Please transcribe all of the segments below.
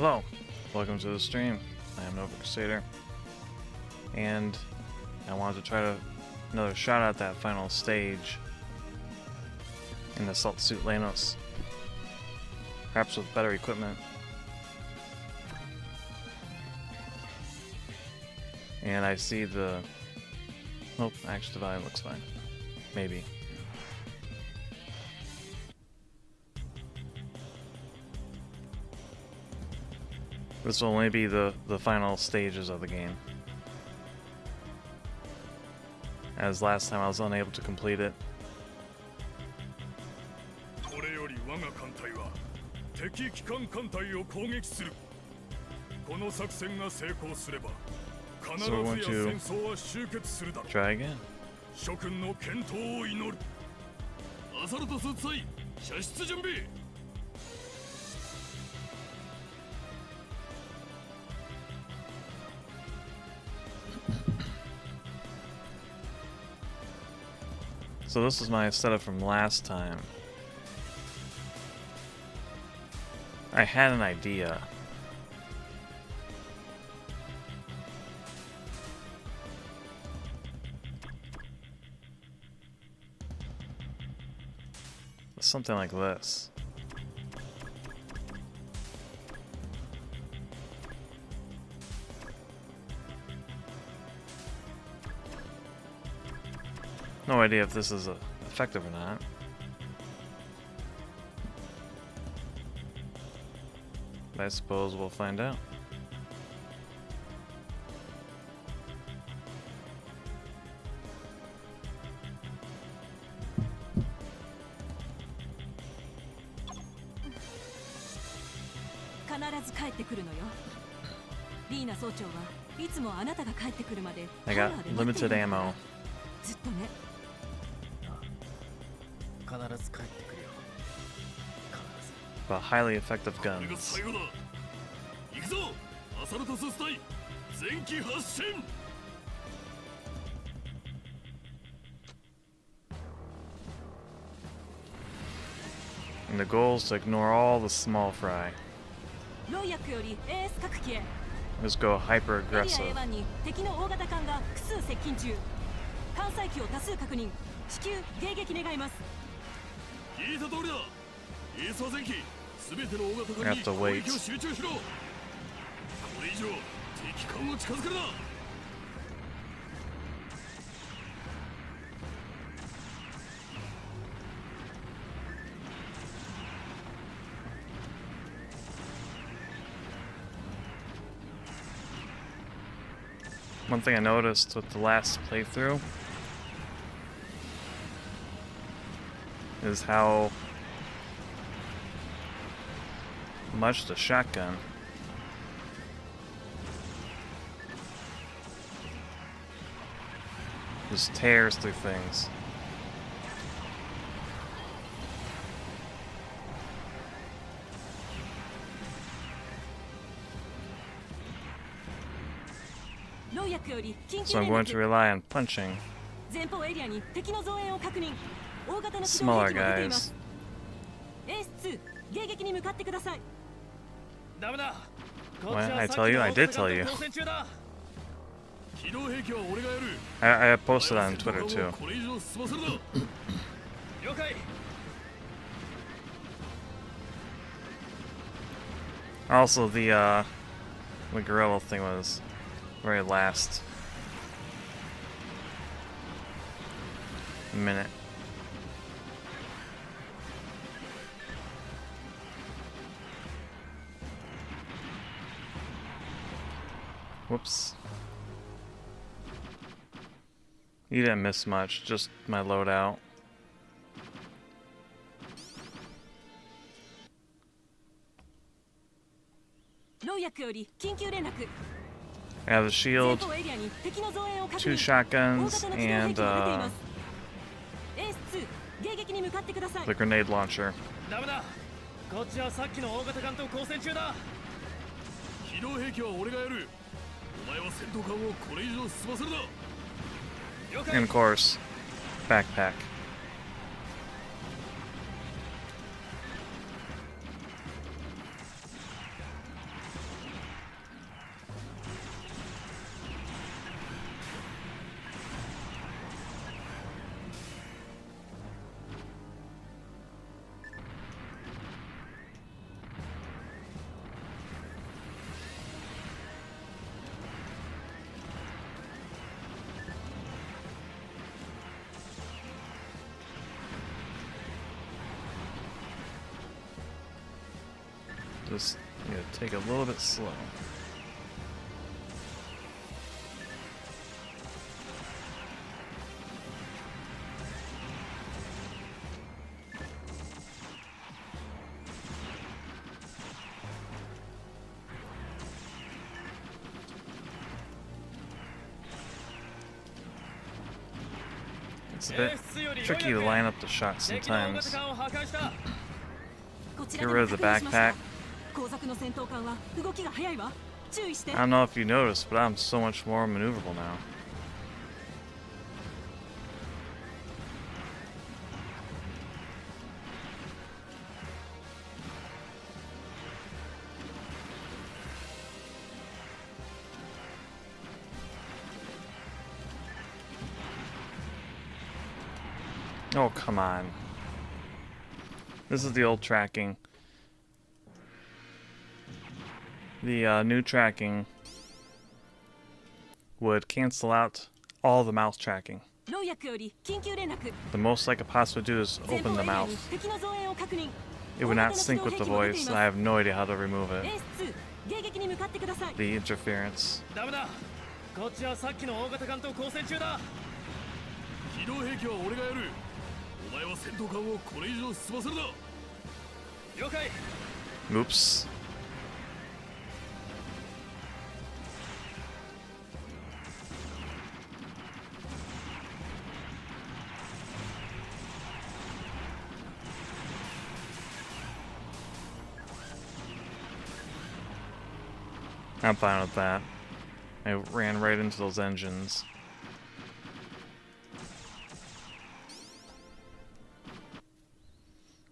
Hello, welcome to the stream. I am Nova Crusader, and I wanted to try another shot at that final stage in the Suit Leynos, perhaps with better equipment. And I see the... Nope, actually the volume looks fine. Maybe. This will only be the final stages of the game, as last time I was unable to complete it. So we're going to try again. So this is my setup from last time. I had an idea. Something like this. No idea if this is effective or not. But I suppose we'll find out. I got limited ammo. But highly effective guns. And the goal is to ignore all the small fry. Just go hyper aggressive. I have to wait. One thing I noticed with the last playthrough is how much the shotgun just tears through things. So I'm going to rely on punching smaller guys. What? I tell you? I did tell you. I posted on Twitter too. Also, the gorilla thing was very last minute. Whoops. You didn't miss much, just my loadout. I have a shield, 2 shotguns, and the grenade launcher. And of course, backpack. just take it a little bit slow. It's a bit tricky to line up the shots sometimes. Get rid of the backpack. I don't know if you noticed, but I'm so much more maneuverable now. Oh, come on. This is the old tracking. The new tracking would cancel out all the mouse tracking. The most I could possibly do is open the mouth. It would not sync with the voice, and I have no idea how to remove it. The interference. Oops. I'm fine with that. I ran right into those engines.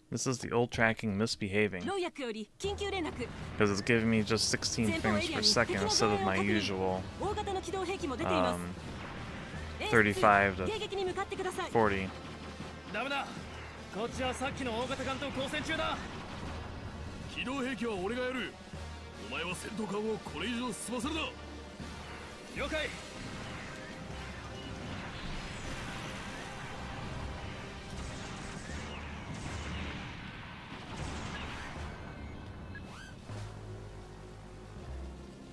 This is the old tracking misbehaving. Because it's giving me just 16 frames per second instead of my usual 35 to 40.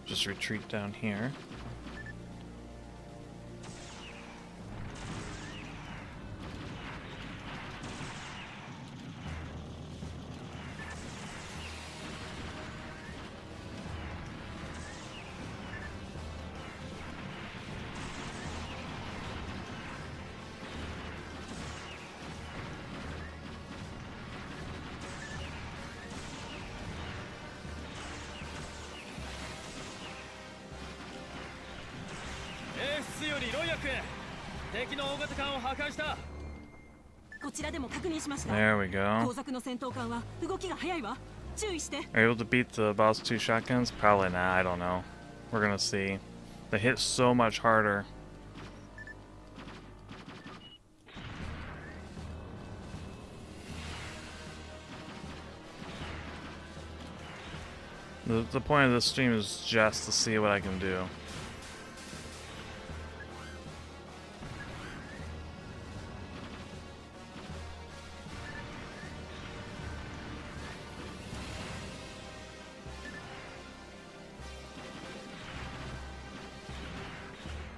Just retreat down here. There we go. Are you able to beat the boss 2 shotguns? Probably not, I don't know. We're gonna see. They hit so much harder. The point of this stream is just to see what I can do.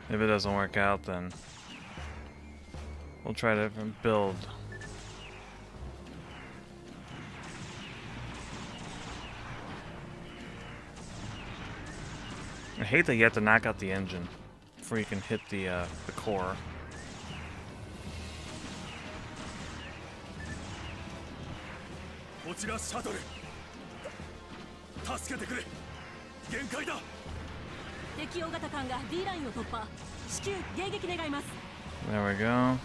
If it doesn't work out, then we'll try a different build. I hate that you have to knock out the engine before you can hit the core. There we go.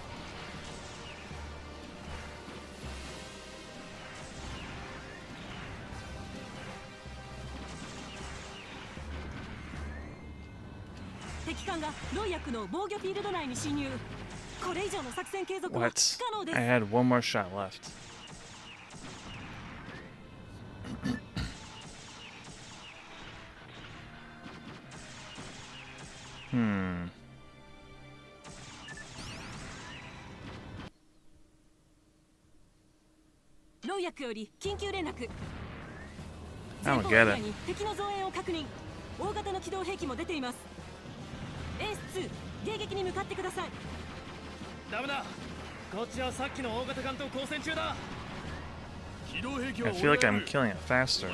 What? I had one more shot left. I don't get it. 敵の増援を確認。大型の機動兵器も出ています。エース2、迎撃に向かってください。ダメだ。こっちはさっきの大型艦と交戦中だ。 I feel like I'm killing it faster.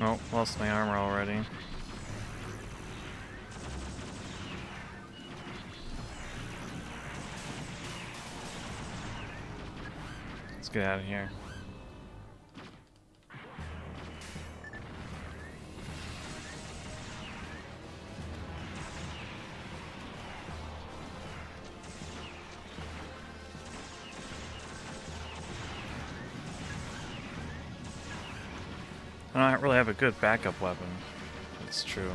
Oh, lost my armor already. Let's get out of here. I don't really have a good backup weapon. It's true.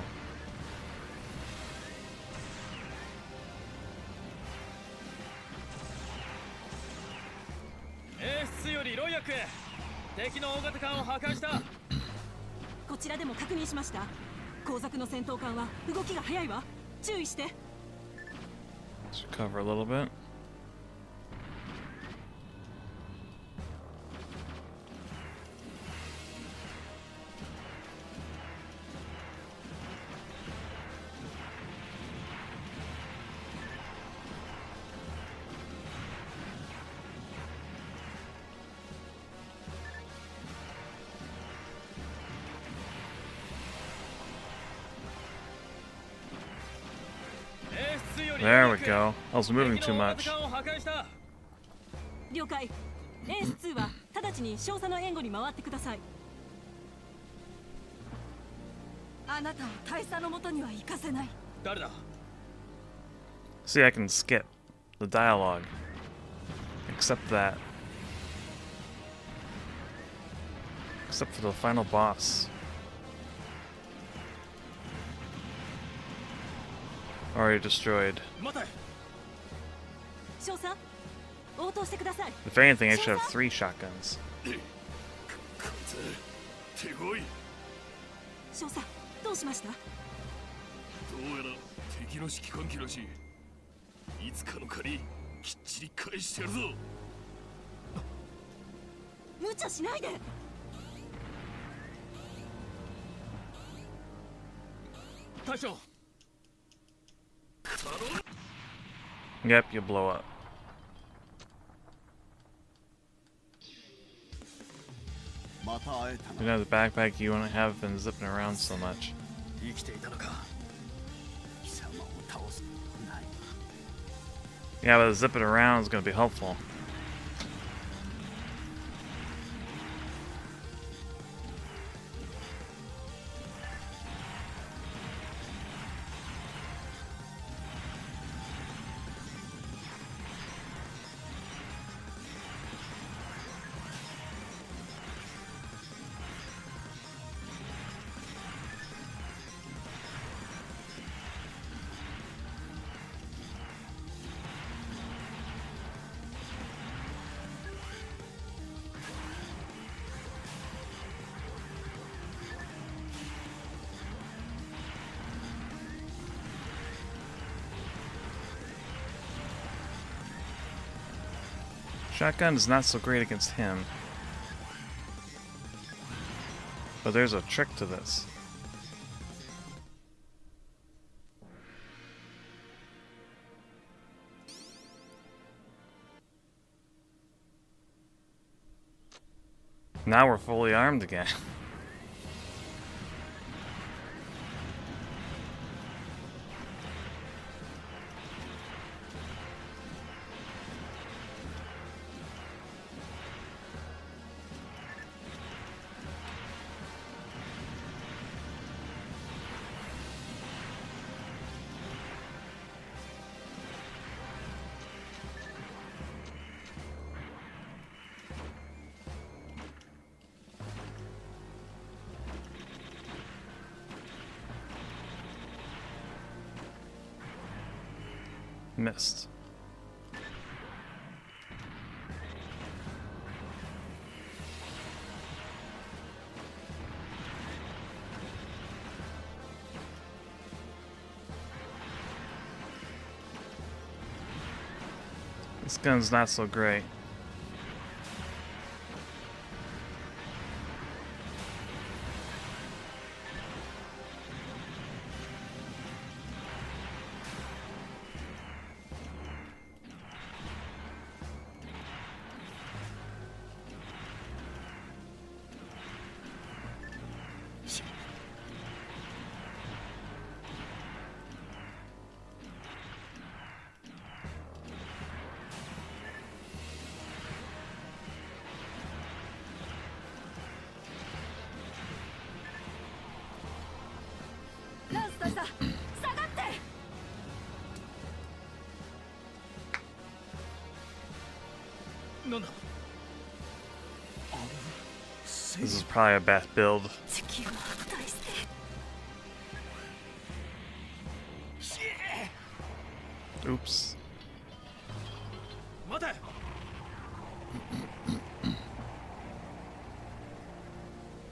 Let's recover a little bit. There we go. I was moving too much. 了解。エース2は直ちに少佐の援護に回ってください。あなたを大佐の元には行かせない。誰だ? See, I can skip the dialogue. Except that. Except for the final boss. Already destroyed. If anything, I should have 3 shotguns. Yep, you blow up. You know the backpack you wouldn't have been zipping around so much. Yeah, but zipping around is going to be helpful. Shotgun is not so great against him. But there's a trick to this. Now we're fully armed again. Missed. This gun's not so great. This is probably a best build. Oops. 待て。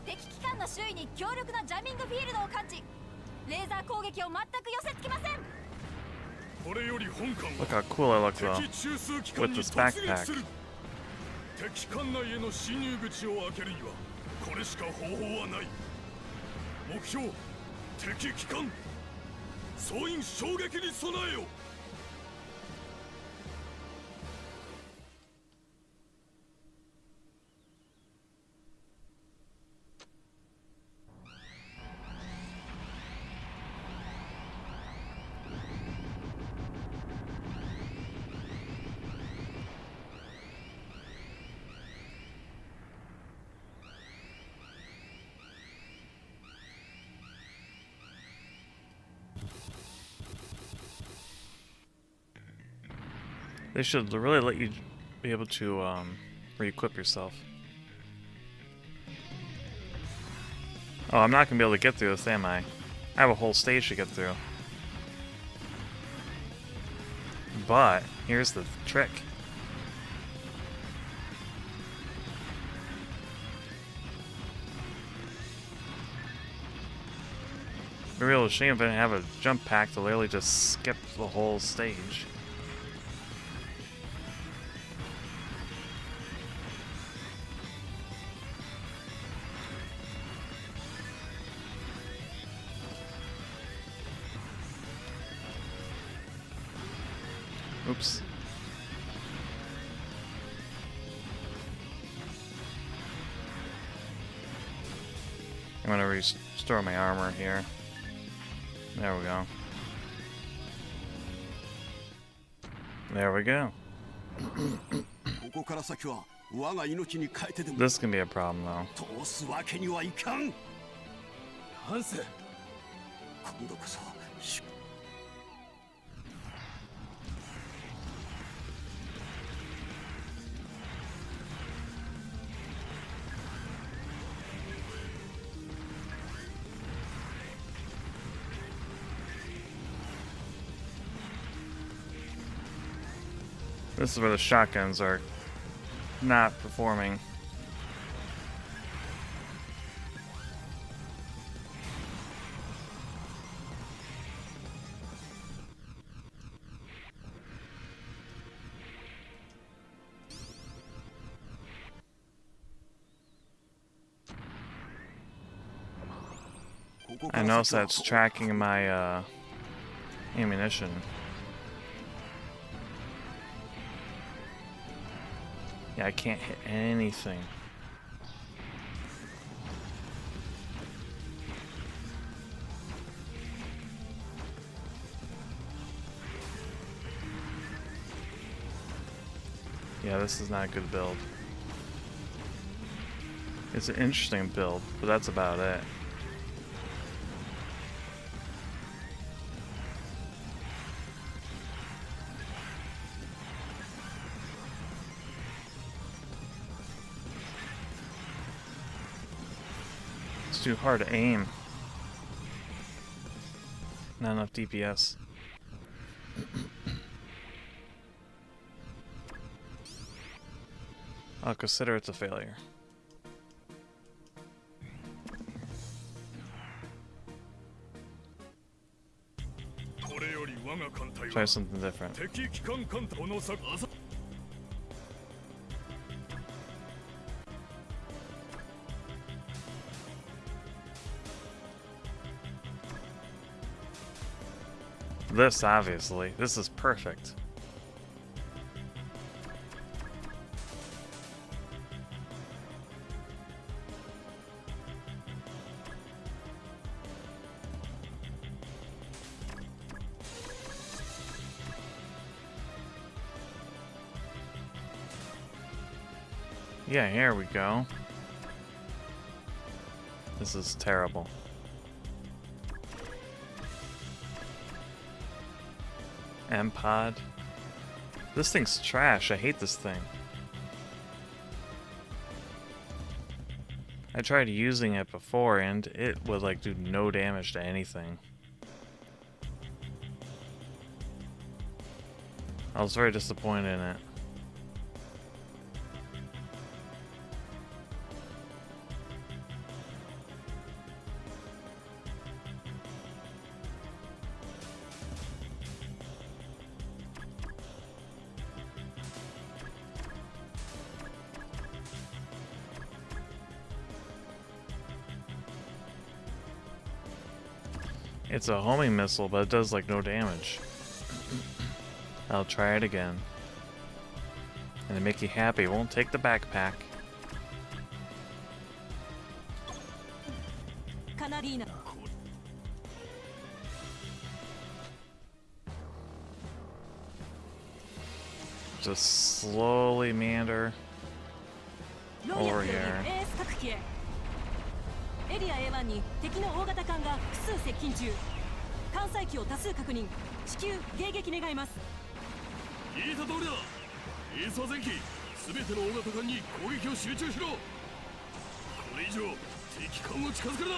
敵機関の周囲に強力なジャミングフィールドを感知。レーザー攻撃を全く寄せ付きません。 Look how cool I look though with this backpack. 敵艦内への侵入口を開けるにはこれしか方法はない。目標敵機関総員衝撃に備えよ。 They should really let you be able to re-equip yourself. Oh, I'm not gonna be able to get through this, am I? I have a whole stage to get through. But here's the trick. It'd be a real shame if I didn't have a jump pack to literally just skip the whole stage. Oops. I'm gonna restore my armor here. There we go. There we go. This can be a problem though. This is where the shotguns are not performing. I noticed that's tracking my ammunition. Yeah, I can't hit anything. Yeah, this is not a good build. It's an interesting build, but that's about it. It's too hard to aim. Not enough DPS. I'll consider it a failure. Try something different. this, obviously. This is perfect. Yeah, here we go. This is terrible. M-Pod. This thing's trash. I hate this thing. I tried using it before and it would like do no damage to anything. I was very disappointed in it. It's a homing missile, but it does like no damage. I'll try it again. And to make you happy, it won't take the backpack. Just slowly meander over here. エリア A1 に敵の大型艦が複数接近中。艦載機を多数確認。至急迎撃願います。言いた通りだ。エースは前期、すべての大型艦に攻撃を集中しろ。これ以上敵艦を近づけるな。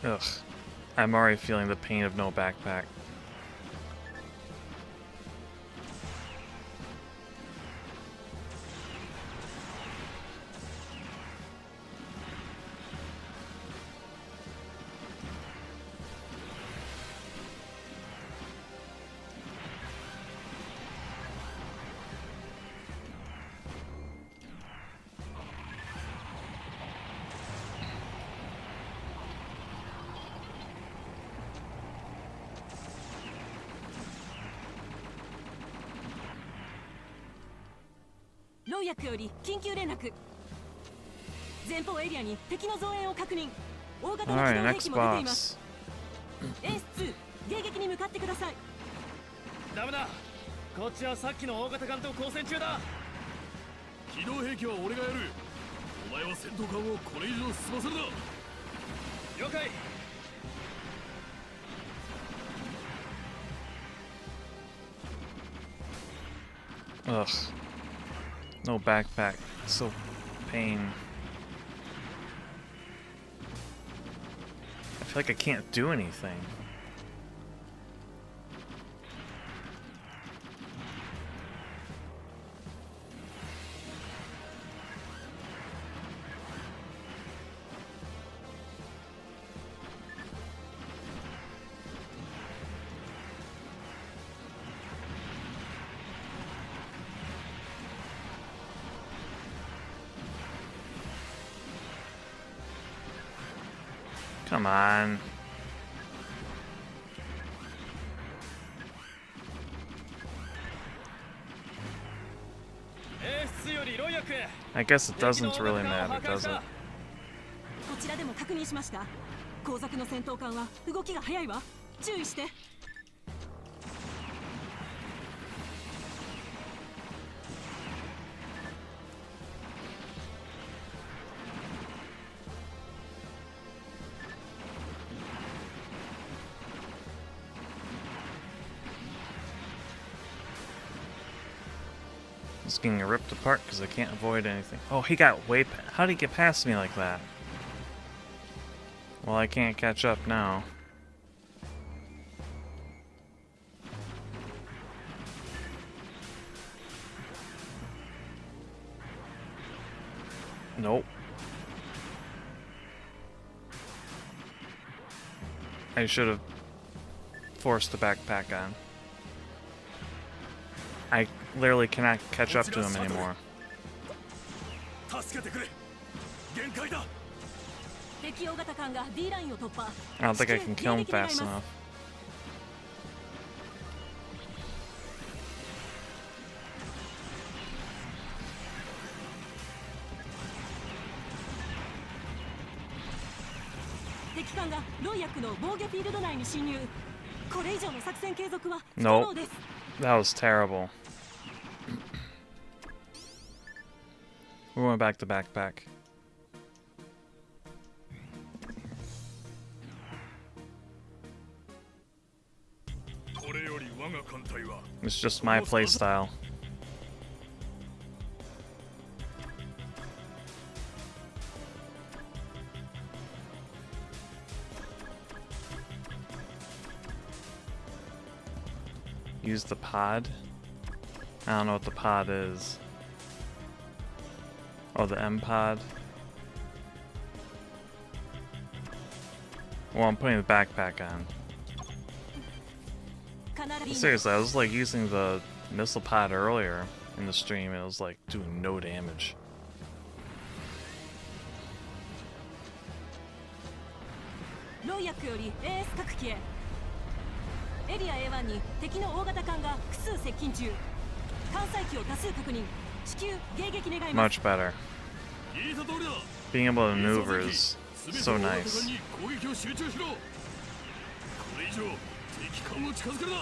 Ugh. I'm already feeling the pain of no backpack. Alright, next boss. エース2、迎撃に向かってください。ダメだ。こっちはさっきの大型艦と交戦中だ。機動兵器は俺がやる。お前は戦闘艦をこれ以上進ませるな。了解。Ugh. No backpack. So pain. I feel like I can't do anything. Come on. I guess it doesn't really matter, does it? こちらでも確認しました。後続の戦闘艦は動きが早いわ。注意して。It's getting ripped apart because I can't avoid anything. Oh, he got way how did he get past me like that? Well, I can't catch up now. Nope. I should have forced the backpack on. I literally cannot catch up to him anymore. 助けてくれ。限界だ。 敵大型艦が D ラインを突破。 I don't think I can kill him fast enough. 敵艦がロイヤックの防御フィールド内に侵入。これ以上の作戦継続は不可 Nope. 能です。 That was terrible. We went back to backpack. これより我が艦隊は It's just my playstyle. Use the pod? I don't know what the pod is. Oh, the M pod. Well, I'm putting the backpack on. Seriously, I was like using the missile pod earlier in the stream, and it was like doing no damage. ロイヤックより AS 各機へ。エリア A1 に敵の大型艦が複数接近中。艦載機を多数確認。至急迎撃願います。 Much better. 言いた通りだ。 Being able to maneuver is so 全ての大型 nice. 艦に攻撃を集中しろ。これ以上敵艦を近づけるな。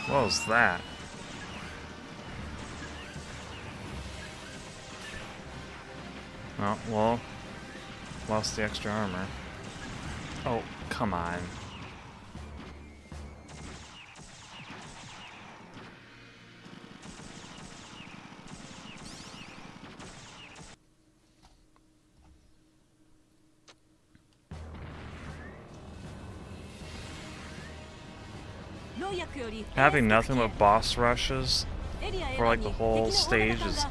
What was that? Oh, well, lost the extra armor. Oh, come on. Having nothing but boss rushes for like the whole stage is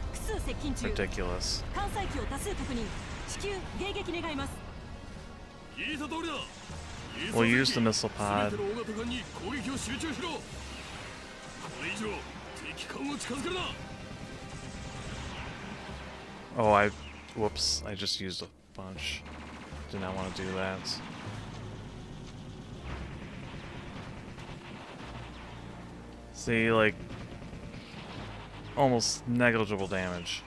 ridiculous. 艦載機を多数確認。至急迎撃願います。 言いた通りだ。 We'll use the missile pod. 全ての大型艦に攻撃を集中しろ。これ以上敵艦を近づけるな。 Oh, whoops, I just used a bunch. Did not want to do that. See, like, almost negligible damage.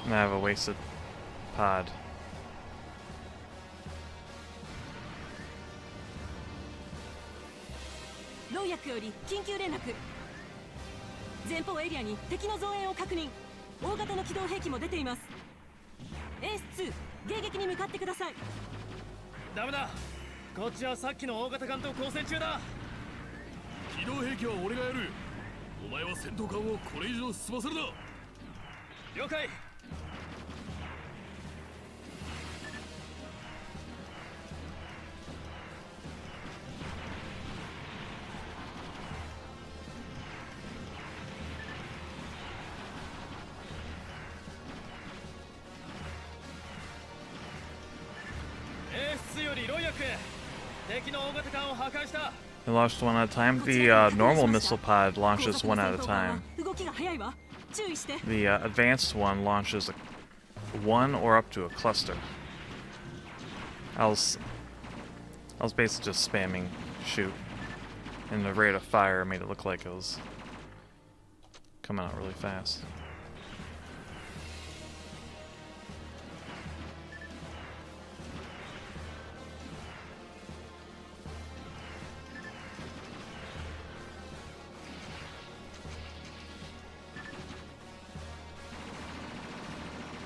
And I have a wasted pod. ロイヤックより緊急連絡。前方エリアに敵の増援を確認。大型の機動兵器も出ています。エース2、迎撃に向かってください。ダメだ。こっちはさっきの大型艦と交戦中だ。機動兵器は俺がやる。お前は戦闘艦をこれ以上進ませるな。了解。 They launched one at a time. The normal missile pod launches one at a time. The advanced one launches one or up to a cluster. I was basically just spamming shoot, and the rate of fire made it look like it was coming out really fast.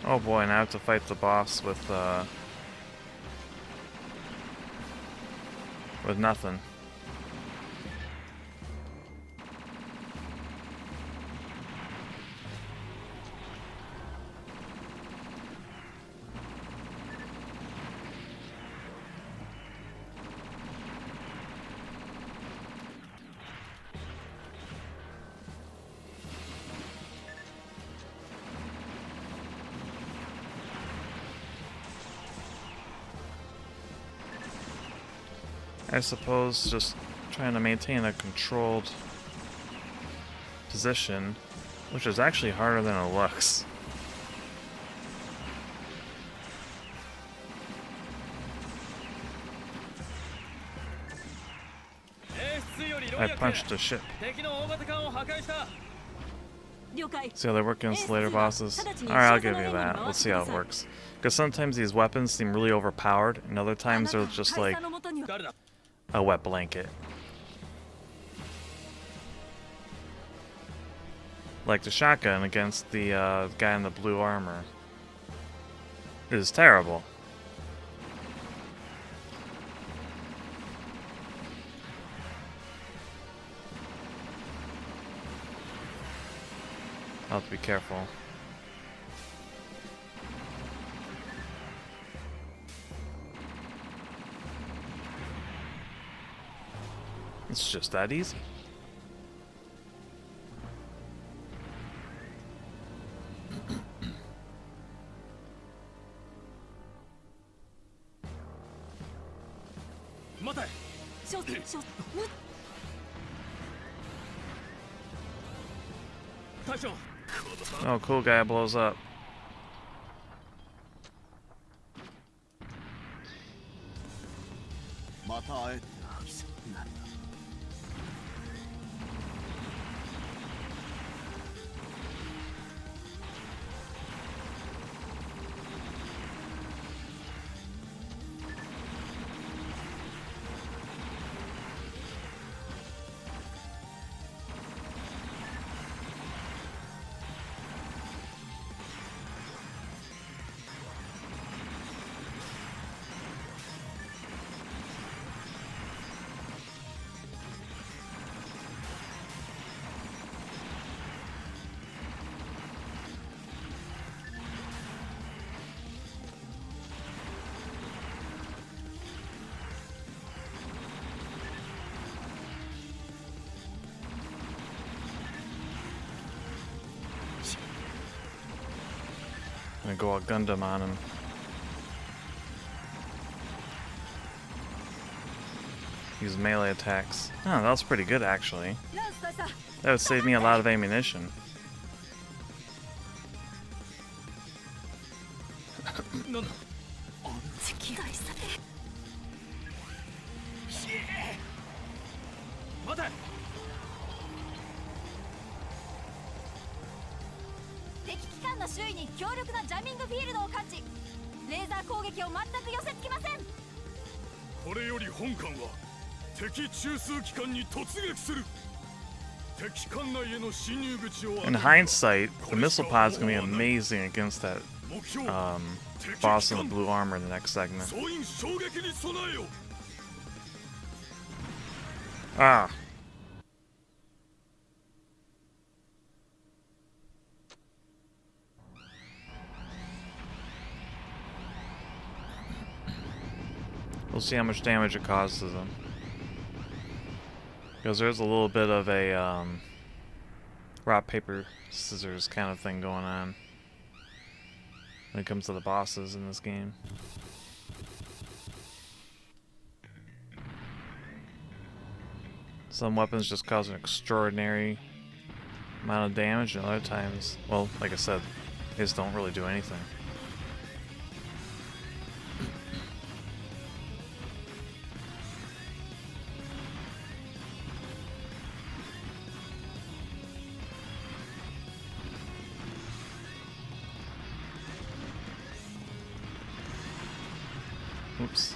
Oh boy, now I have to fight the boss with nothing. I suppose just trying to maintain a controlled position, which is actually harder than it looks. I punched a ship. See how they work against later bosses? Alright, I'll give you that. Let's see how it works. Because sometimes these weapons seem really overpowered, and other times they're just like a wet blanket. Like the shotgun against the guy in the blue armor. It is terrible. I'll have to be careful. It's just that easy. Oh, cool guy blows up. I'm gonna go all Gundam on him. Use melee attacks. Oh, that was pretty good actually. That would save me a lot of ammunition. In hindsight, the missile pod's gonna be amazing against that boss in the blue armor in the next segment. Ah. We'll see how much damage it causes them. Because there's a little bit of a rock, paper, scissors kind of thing going on when it comes to the bosses in this game. Some weapons just cause an extraordinary amount of damage, and other times, well, like I said, they just don't really do anything. Oops.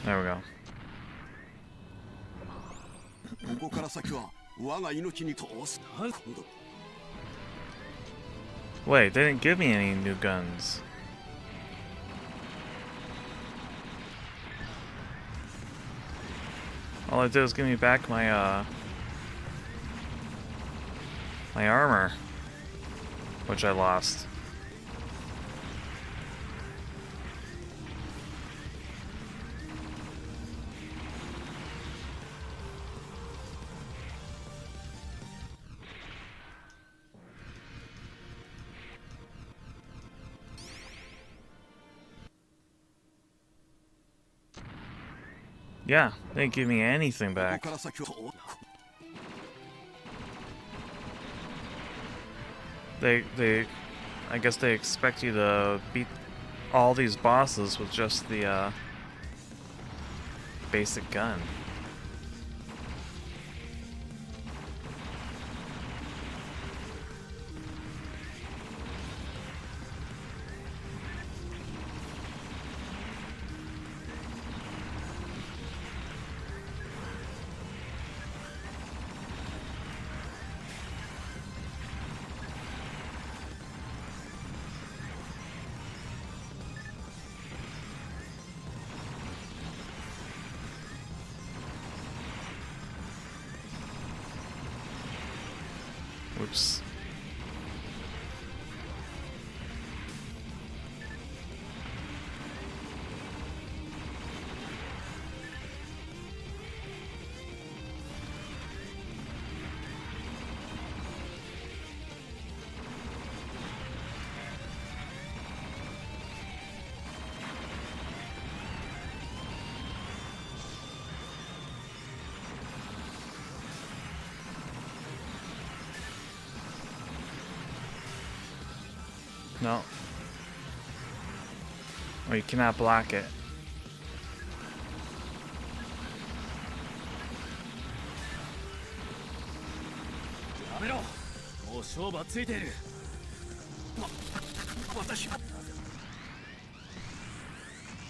There we go. ここから先は我が命に通す。 Wait, they didn't give me any new guns. All I did was give me back my my armor, which I lost. Yeah, they didn't give me anything ここ back. から先は I guess they expect you to beat all these bosses with just the basic gun. Whoops. No. Or you cannot block it.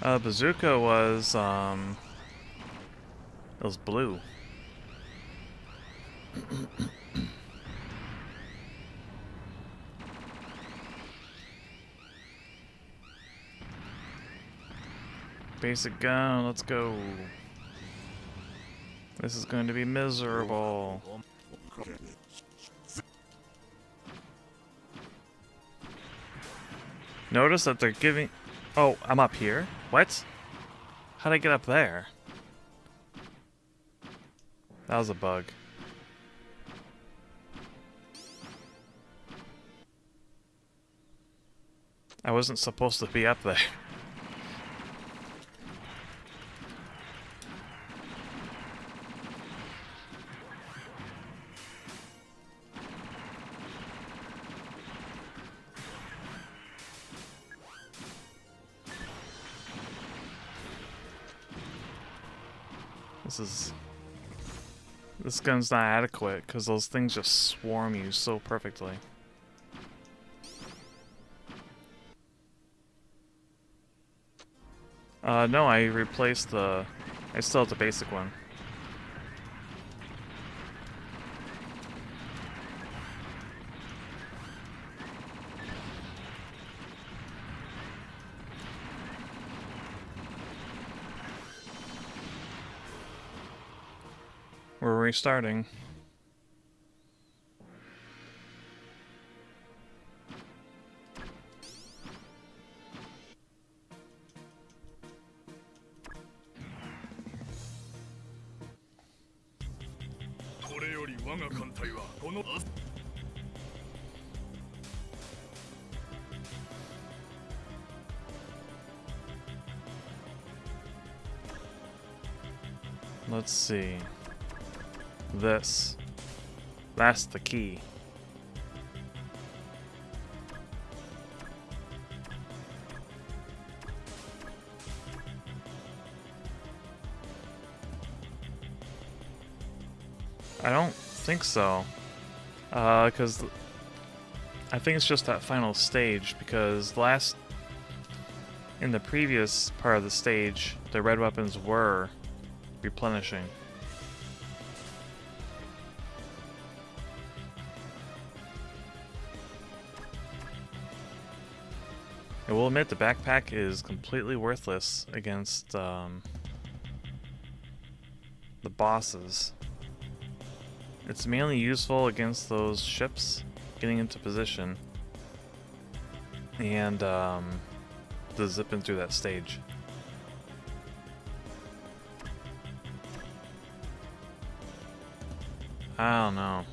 Bazooka was it was blue. Basic gun, let's go. This is going to be miserable. Notice that they're giving... Oh, I'm up here? What? How'd I get up there? That was a bug. I wasn't supposed to be up there. This gun's not adequate because those things just swarm you so perfectly. No, I replaced the... I still have the basic one. We're restarting. Let's see. This. That's the key. I don't think so. Because I think it's just that final stage, because in the previous part of the stage, the red weapons were replenishing. I will admit the backpack is completely worthless against the bosses. It's mainly useful against those ships getting into position and the zipping through that stage. I don't know.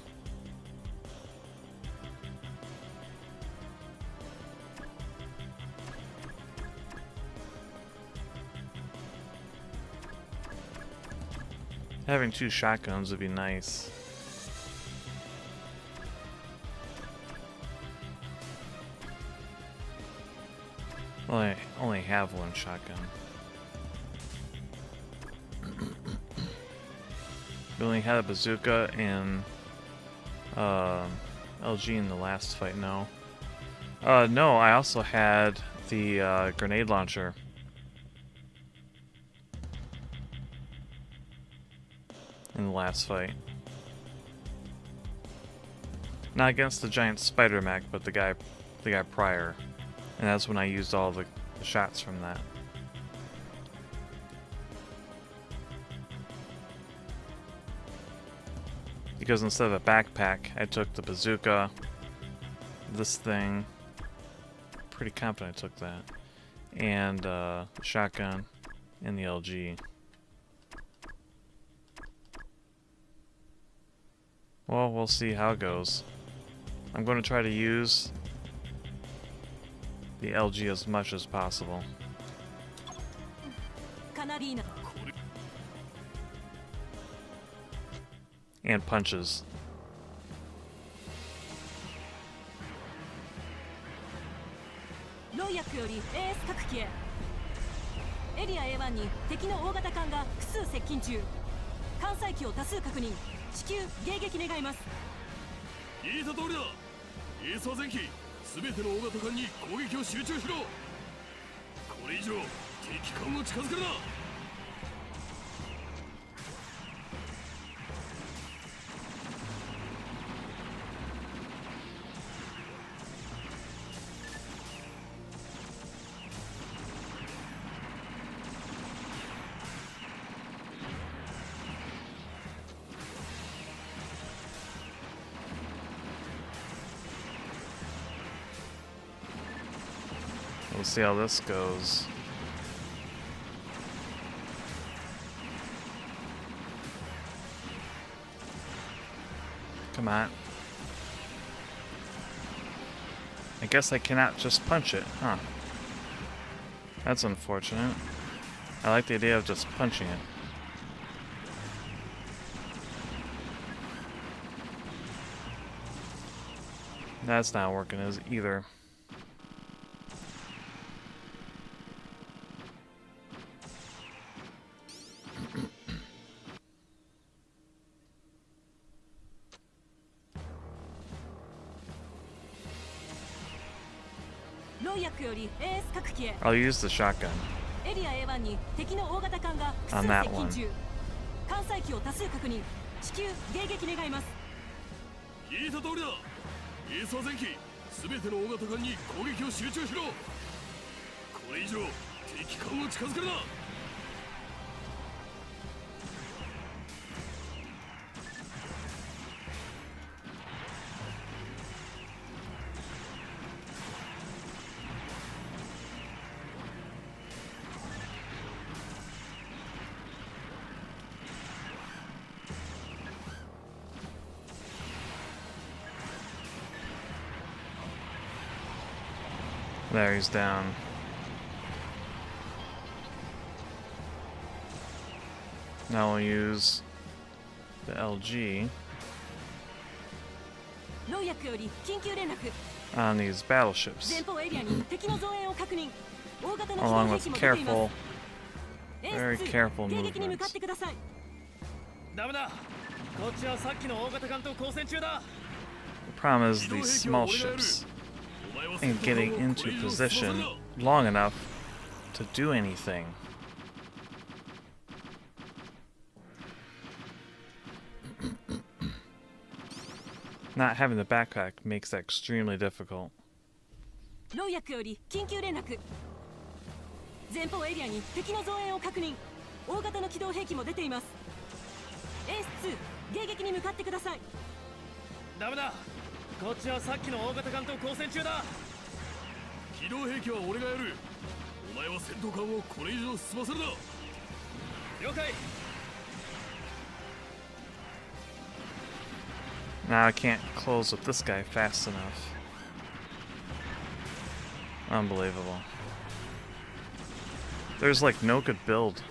Having 2 shotguns would be nice. Well, I only have 1 shotgun. We only had a bazooka and LG in the last fight. No, no. I also had the grenade launcher. In the last fight. Not against the giant spider mech, but the guy prior. And that's when I used all the shots from that. Because instead of a backpack, I took the bazooka, this thing, pretty confident I took that, and the shotgun, and the LG. Well, we'll see how it goes. I'm going to try to use the LG as much as possible. And punches. ロイヤックより AS 各機へ。エリア A1 に敵の大型艦が複数接近中。艦載機を多数確認。至急迎撃願います。言いた通りだ。エースは前期全ての大型艦に攻撃を集中しろ。これ以上敵艦を近づけるな。We'll see how this goes. Come on. I guess I cannot just punch it, huh? That's unfortunate. I like the idea of just punching it. That's not working either. I'll use the shotgun on that one. 艦載機を多数確認。至急迎撃願います。言いた通りだ。エースは前期全ての大型艦に攻撃を集中しろ。これ以上敵艦を近づけるな。There, he's down. Now we'll use the LG on these battleships, along with careful, very careful movements. The problem is these small ships ain't getting into position long enough to do anything. Not having the backpack makes that extremely difficult. ロイヤックより緊急連絡。前方エリアに敵の増援を確認。大型の機動兵器も出ています。エース2、迎撃に向かってください。ダメだ。こっちはさっきの大型艦と交戦中だ。機動兵器は俺がやる。お前は戦闘艦をこれ以上進ませるな。了解。 Now I can't close with this guy fast enough. Unbelievable. There's like no good build.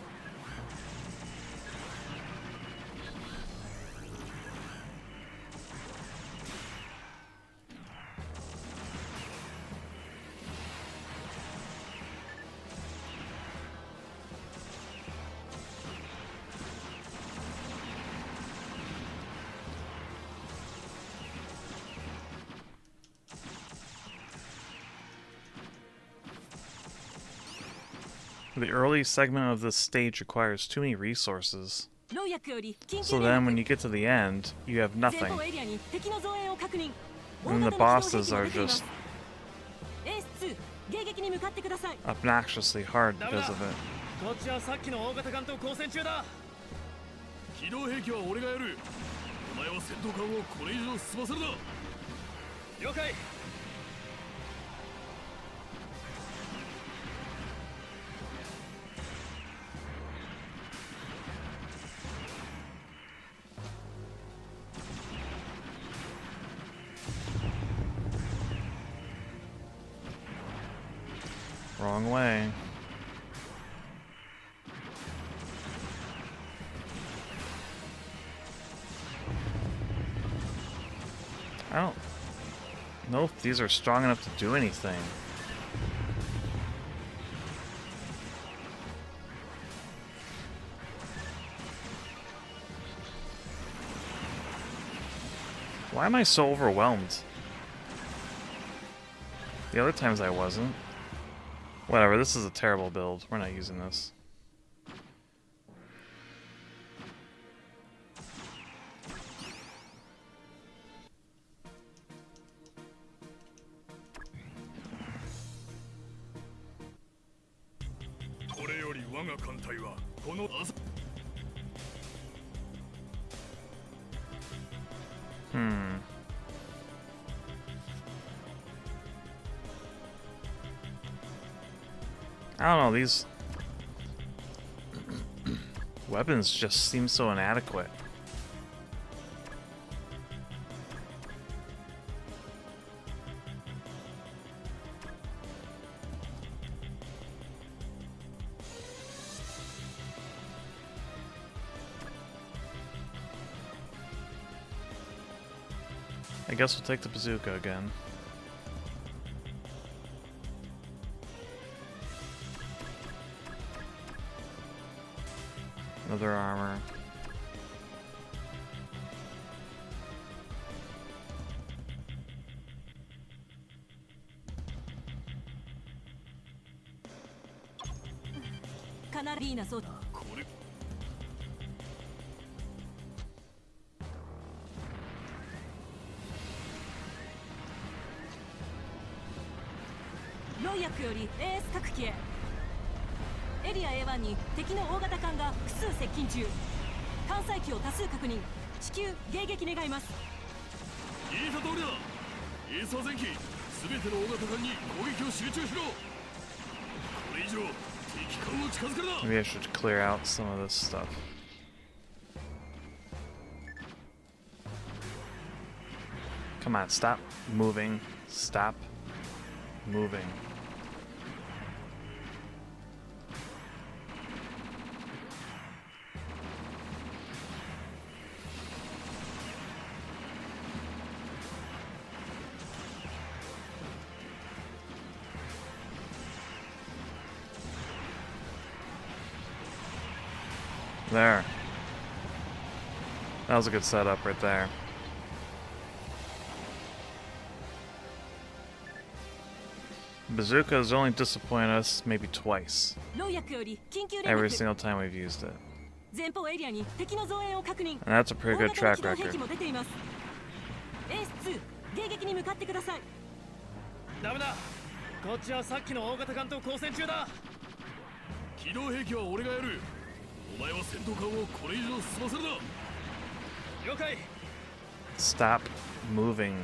The early segment of this stage requires too many resources. ロイヤックより緊急 So 連 then 絡。 when you get to the end, you have 前 nothing. 方エリアに敵の増援を確認。 And the bosses are just エース2、迎撃に向かってください。 obnoxiously hard because of it. こっちはさっきの大型艦と交戦中だ。機動兵器は俺がやる。お前は戦闘艦をこれ以上進ませるな。了解。 Wrong way. I don't know if these are strong enough to do anything. Why am I so overwhelmed? The other times I wasn't. Whatever, this is a terrible build. We're not using this. I don't know, these weapons just seem so inadequate. I guess we'll take the bazooka again. Another armor. Canarina, so これロイヤックより AS 各機へ。エリア A1 に敵の大型艦が複数接近中。艦載機を多数確認。至急迎撃願います。言った通りだ。エースは前期全ての大型艦に攻撃を集中しろ。これ以上敵艦を近づけるな。 Maybe I should clear out some of this stuff. Come on, stop moving. Stop moving. There. That was a good setup right there. Bazooka's only disappointed us maybe twice. 漏薬より緊急連 Every 絡 single time we've used it. 前方エリアに敵の増援を確認 And that's a pretty 大 good 型の track 機動兵 record. 器も出ていますエース2迎撃に向かってくださいダメだこっちはさっきの大型艦と交戦中だ機動兵器は俺がやるお前は戦闘艦をこれ以上進ませるな了解 Stop moving.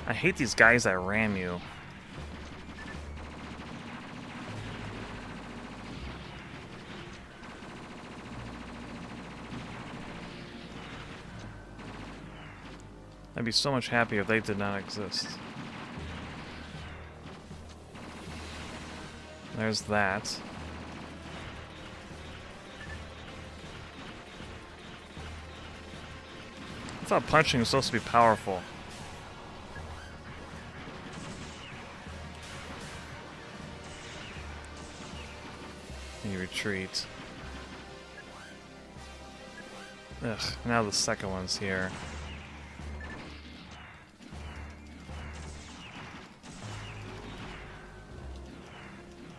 I hate these guys that ram you. I'd be so much happier if they did not exist. There's that. I thought punching was supposed to be powerful. You retreat. Ugh, now the second one's here.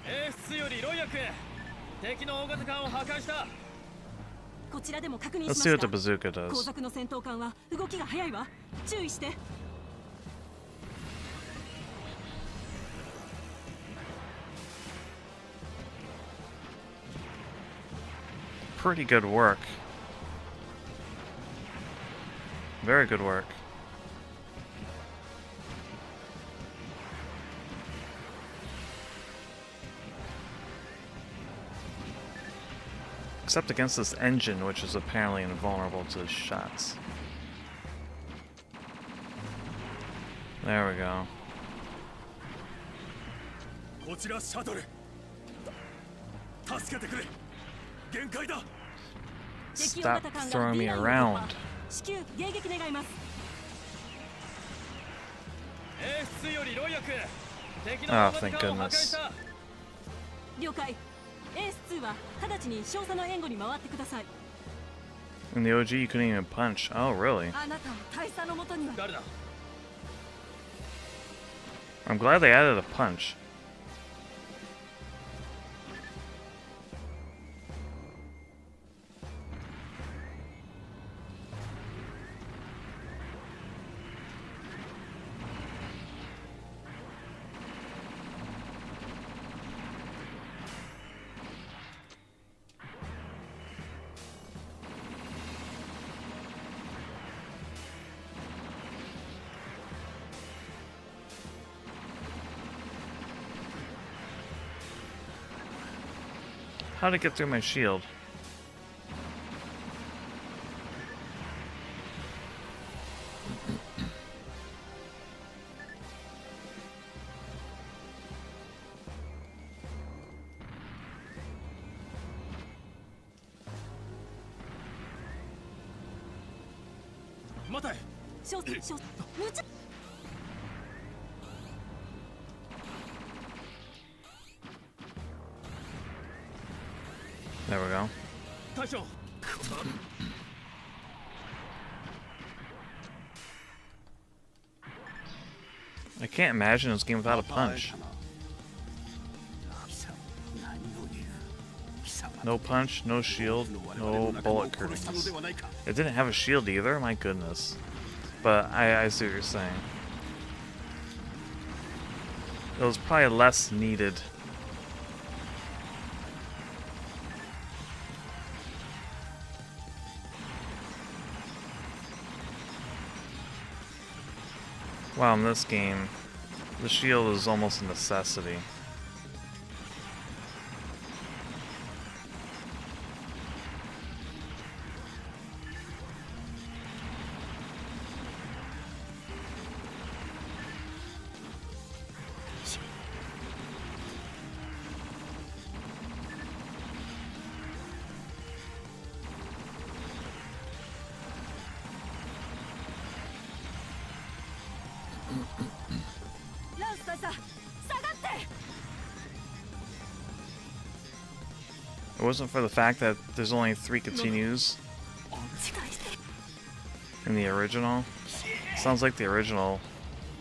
S2 よりロイヤク敵の大型艦を破壊したこちらでも確認し Let's ま see した what the bazooka 後 does. 続の戦闘艦は動きが早いわ注意して Pretty good work. Very good work. Except against this engine, which is apparently invulnerable to his shots. There we go. こちらシャトル助けてくれ限界だ Stop throwing me around. 至急迎撃願います S2 よりロイヤク敵の Oh, 大型 thank 艦を破壊 goodness. した了解エース2は直ちに少佐の援護に回ってください In the OG, you couldn't even punch. Oh, really? あなたを大佐のもとには誰だ I'm glad they added a punch. How to get through my shield? There we go. 大将 I can't imagine this game without a punch. No punch, no shield, no bullet curtains. It didn't have a shield either? My goodness. But I see what you're saying. It was probably less needed. Wow, in this game, the shield is almost a necessity. it wasn't for the fact that there's only 3 continues in the original. Sounds like the original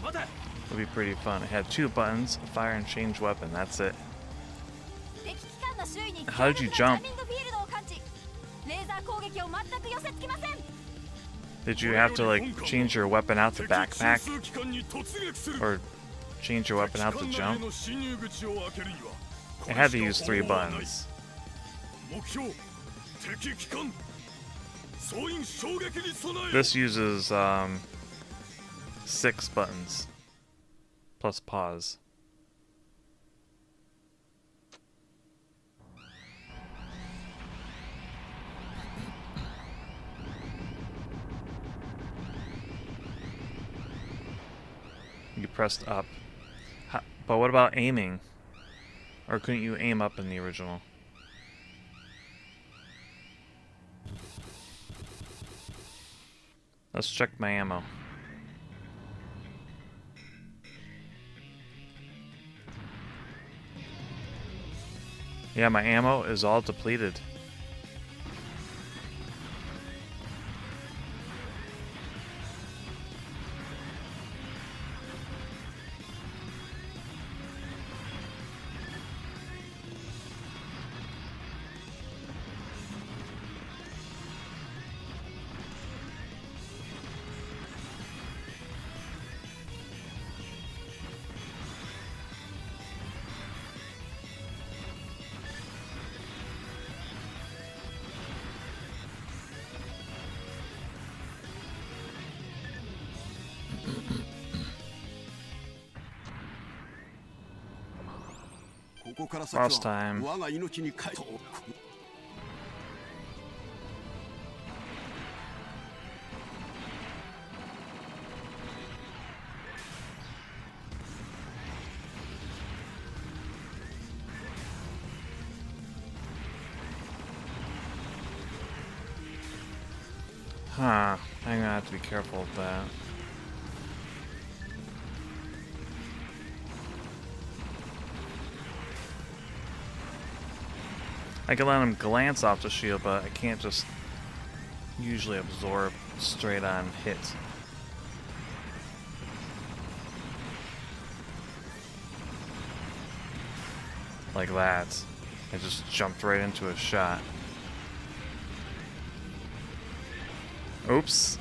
would be pretty fun. It had 2 buttons, fire and change weapon. That's it. How did you jump? Did you have to like change your weapon out to backpack? Or change your weapon out to jump? It had to use 3 buttons. This uses 6 buttons plus pause. You pressed up. But what about aiming? Or couldn't you aim up in the original? Let's check my ammo. Yeah, my ammo is all depleted. Last time. Huh, I'm gonna have to be careful with that. I can let him glance off the shield, but I can't just usually absorb straight on hit. Like that. I just jumped right into a shot. Oops.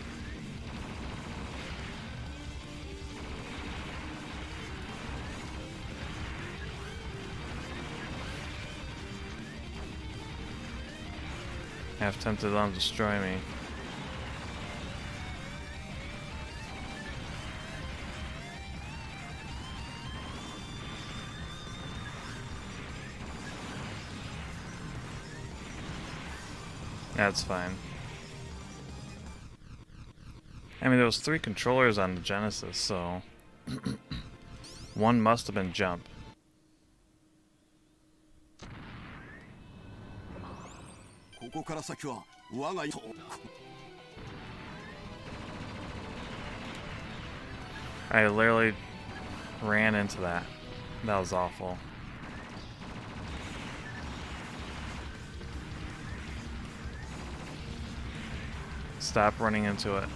Half tempted on destroy me. That's fine. I mean, there was 3 controllers on the Genesis, so one must have been jump. I literally ran into that. That was awful. Stop running into it.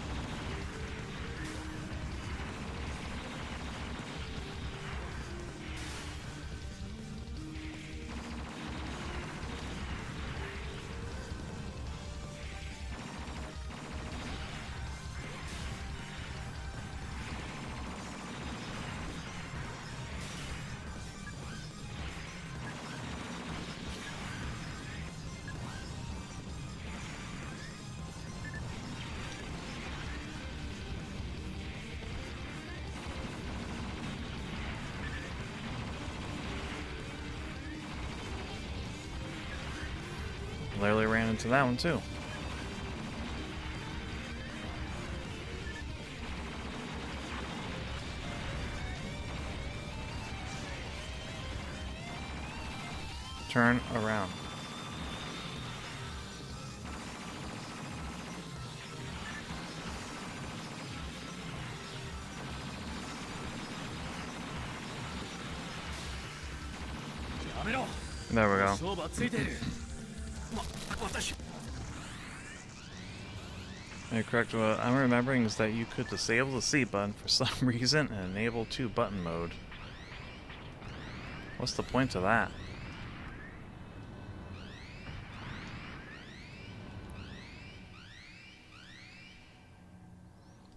Literally ran into that one too. Turn around. There we go. Am I correct? What I'm remembering is that you could disable the C button for some reason and enable 2-button mode. What's the point of that?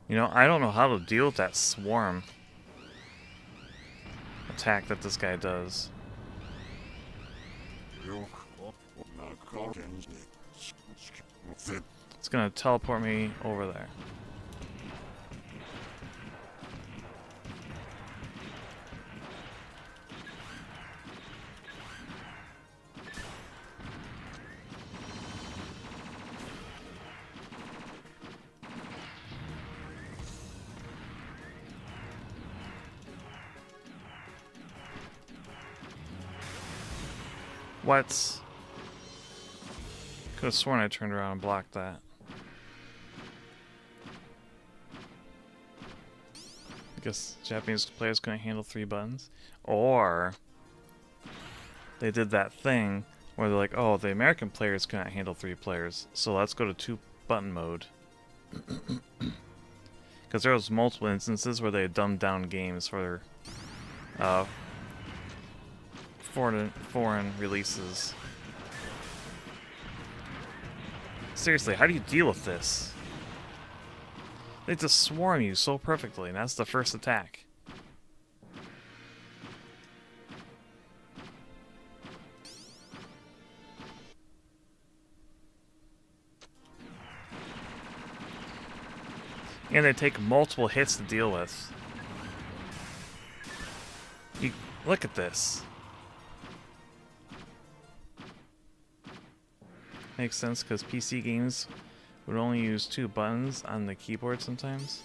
You know, I don't know how to deal with that swarm attack that this guy does. It's gonna teleport me over there. What? Could have sworn I turned around and blocked that. I guess Japanese players couldn't handle 3 buttons. Or they did that thing where they're like, oh, the American players couldn't handle 3 players, so let's go to 2-button mode. Because there was multiple instances where they had dumbed down games for foreign releases. Seriously, how do you deal with this? They just swarm you so perfectly, and that's the first attack. And they take multiple hits to deal with. You look at this. Makes sense because PC games would only use 2 buttons on the keyboard sometimes.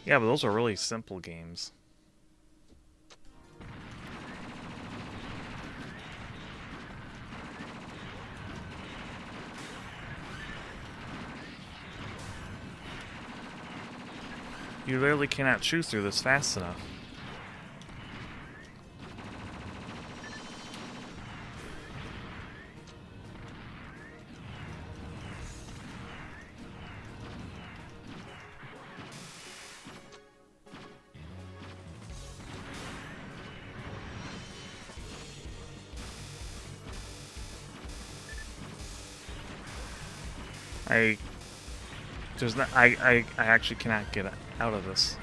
Yeah, but those are really simple games. You literally cannot chew through this fast enough. I actually cannot get out of this.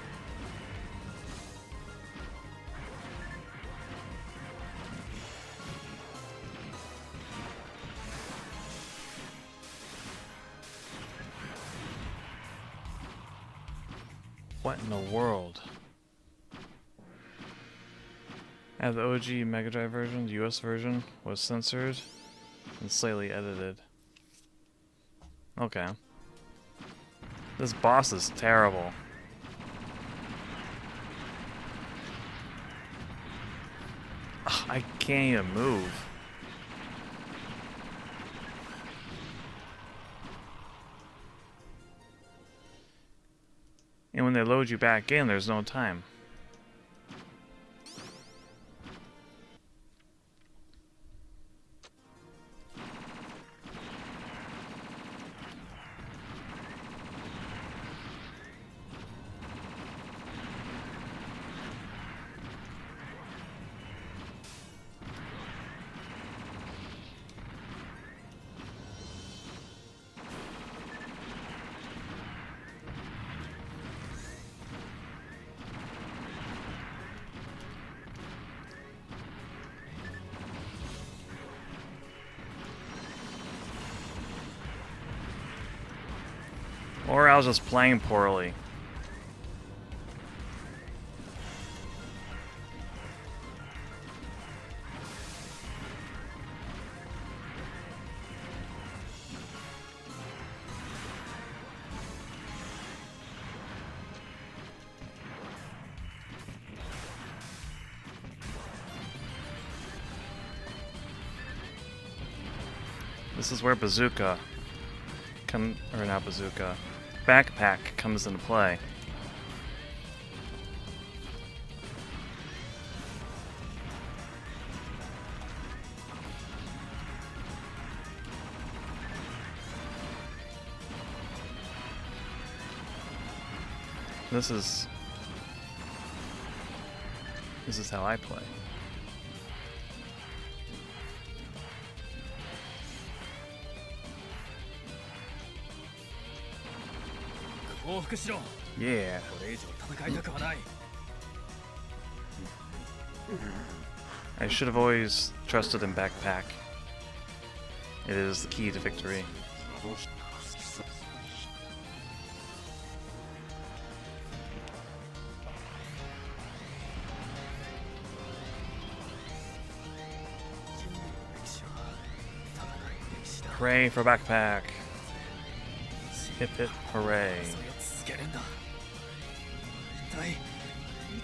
What in the world? I have the OG Mega Drive version. The US version was censored and slightly edited. Okay. This boss is terrible. Ugh, I can't even move. And when they load you back in, there's no time. Or I was just playing poorly. This is where bazooka or not bazooka. Backpack comes into play. This is how I play. 降伏しろ。 Yeah. これ以上戦いたくはない。 I should have always trusted in backpack. It is the key to victory. Hooray for backpack. Hip hip hooray. 続けるんだ。一体い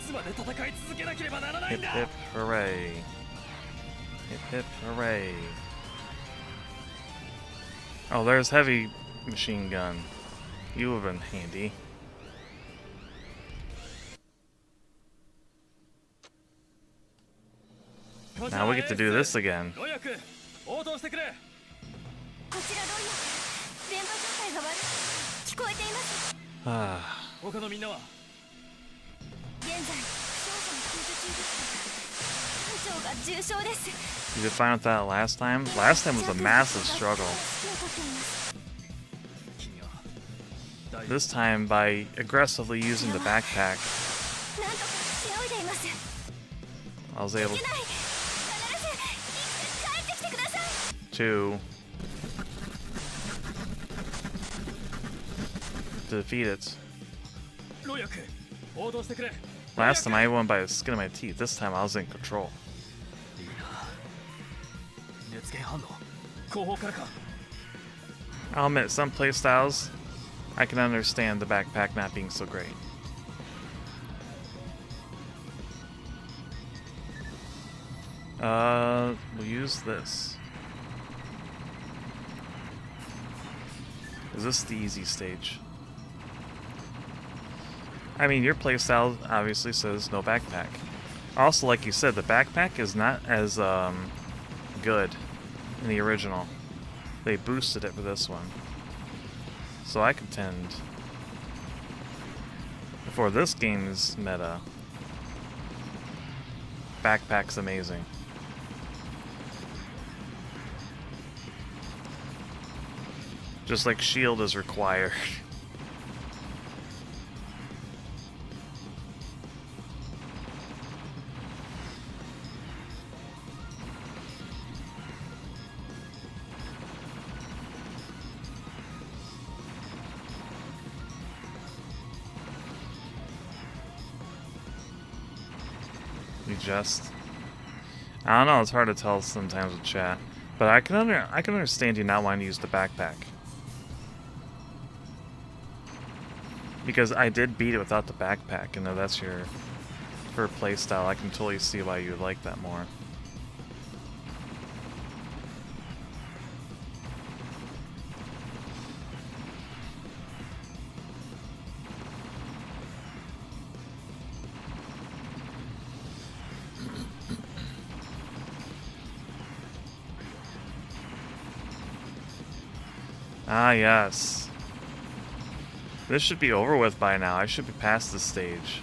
つまで戦い続けなければならない Hip んだ。 hip hooray. Hip hip hooray. Oh, there's heavy machine gun. You have been handy. Now we get to do this again. ロヤク、応答してくれ。こちらロイヤー、電波状態が悪い。聞こえています。 Ah, 他のみんなは。現在負傷者の救助中です。艦長が重傷です。 you did fine with that last time? Last time was a massive struggle. 君は大丈夫。 This time by aggressively using the backpack, なんとかしのいでいます。 I was able ない。必ず生きて帰ってきてください。 to defeat it. ロヤク、応答してくれ。 Last time I won by the skin of my teeth. This time I was in control. いいな。熱源反応。後方からか。 I'll admit, some playstyles, I can understand the backpack not being so great. We'll use this. Is this the easy stage? I mean, your playstyle obviously says no backpack. Also, like you said, the backpack is not as good in the original. They boosted it for this one. So I contend, before this game's meta, backpack's amazing. Just like shield is required. I don't know, it's hard to tell sometimes with chat, but I can understand you not wanting to use the backpack. Because I did beat it without the backpack, and if that's your preferred playstyle, I can totally see why you would like that more. Ah, yes. This should be over with by now. I should be past this stage.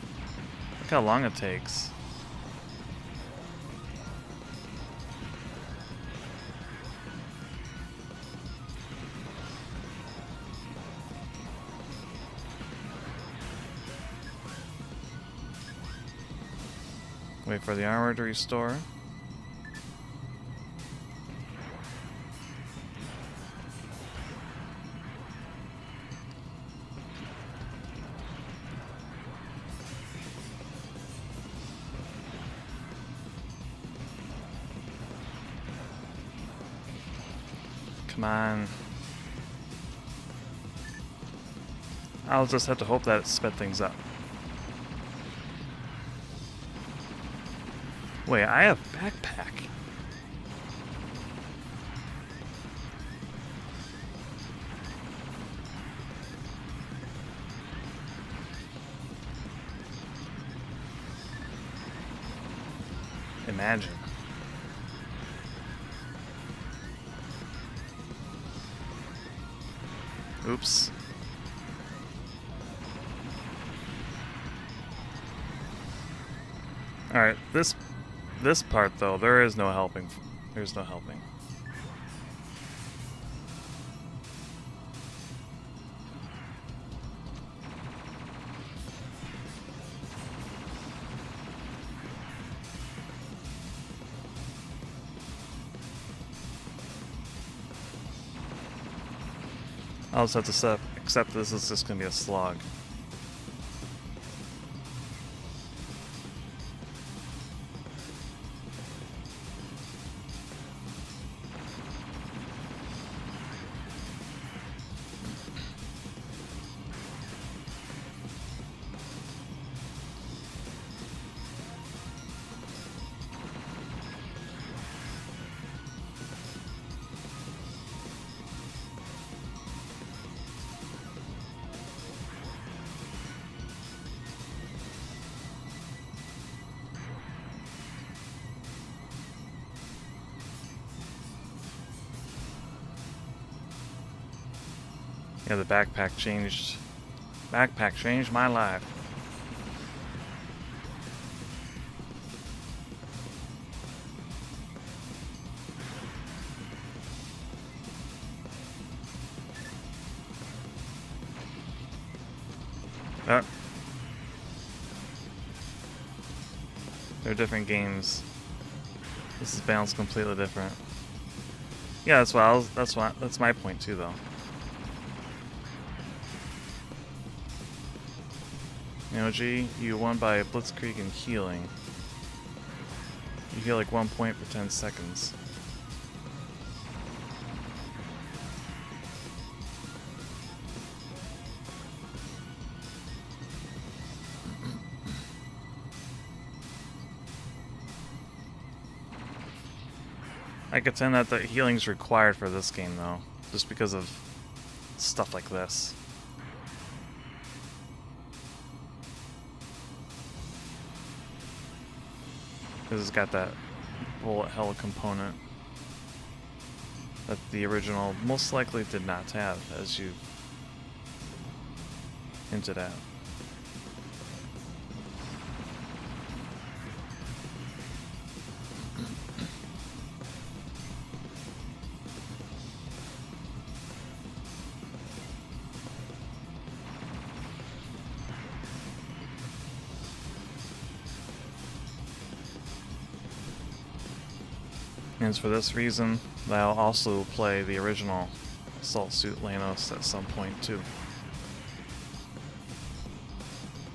Look how long it takes. Wait for the armor to restore. Come on. I'll just have to hope that it sped things up. Wait, I have backpack. Imagine. Oops. Alright, this part though, there is no helping. There's no helping. I'll just have to accept this is just gonna be a slog. Yeah, the backpack changed my life. Oh. They're different games. This is balanced completely different. Yeah, that's my point too though. G, you won by Blitzkrieg and healing. You heal like 1 point for 10 seconds. I contend that the healing's required for this game though, just because of stuff like this. Because it's got that bullet hell component that the original most likely did not have, as you hinted at. And it's for this reason that I'll also play the original Suit Leynos at some point too.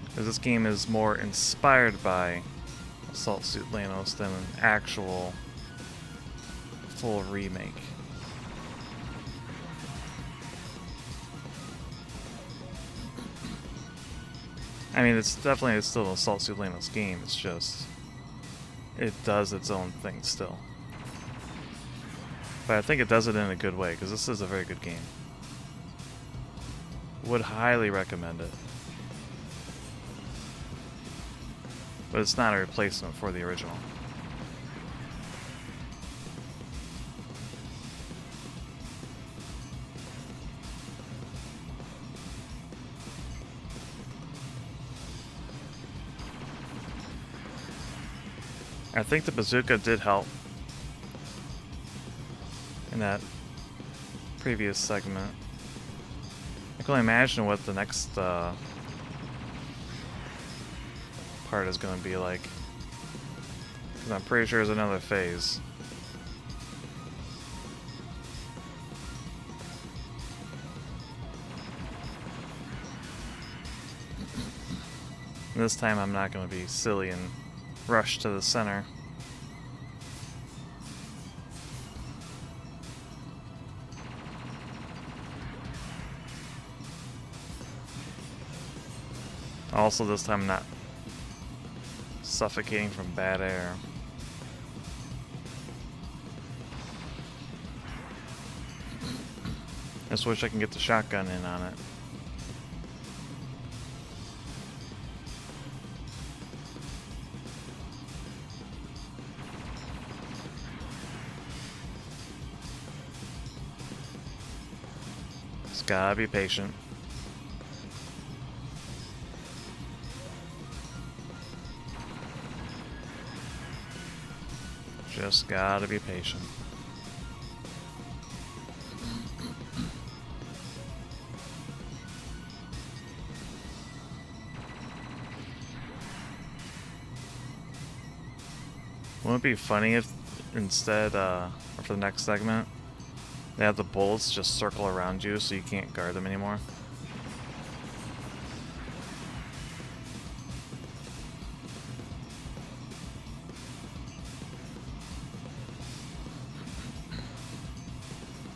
Because this game is more inspired by Suit Leynos than an actual full remake. I mean, it's still a Suit Leynos game, it's just it does its own thing still. But I think it does it in a good way, because this is a very good game. Would highly recommend it. But it's not a replacement for the original. I think the bazooka did help in that previous segment. I can only imagine what the next part is going to be like. Because I'm pretty sure there's another phase. And this time I'm not going to be silly and rush to the center. Also, this time I'm not suffocating from bad air. I just wish I can get the shotgun in on it. Just gotta be patient. Just gotta be patient. Wouldn't it be funny if instead, or for the next segment, they have the bullets just circle around you so you can't guard them anymore?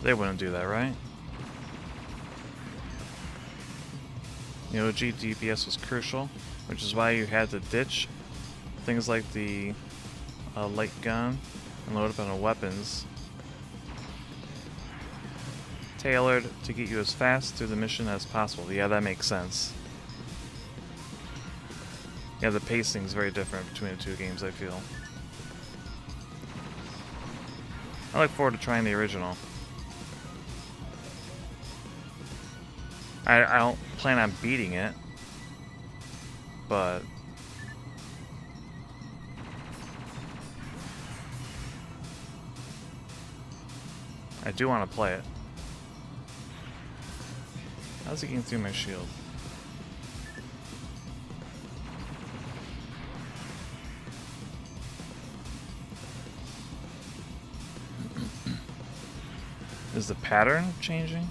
They wouldn't do that, right? The OG DPS was crucial, which is why you had to ditch things like the light gun and load up on the weapons, tailored to get you as fast through the mission as possible. Yeah, that makes sense. Yeah, the pacing's very different between the two games, I feel. I look forward to trying the original. I don't plan on beating it, but I do want to play it. How's he getting through my shield? Is the pattern changing?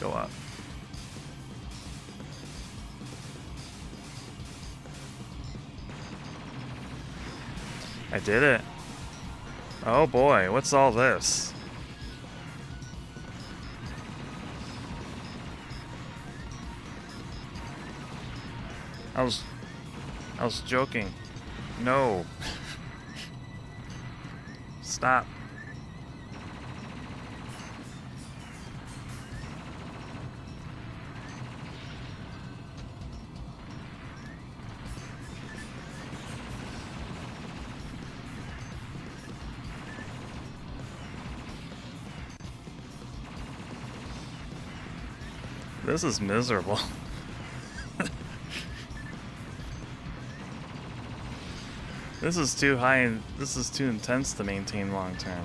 Go up. I did it. Oh boy, what's all this? I was joking. No. Stop. This is miserable. This is too high and this is too intense to maintain long term.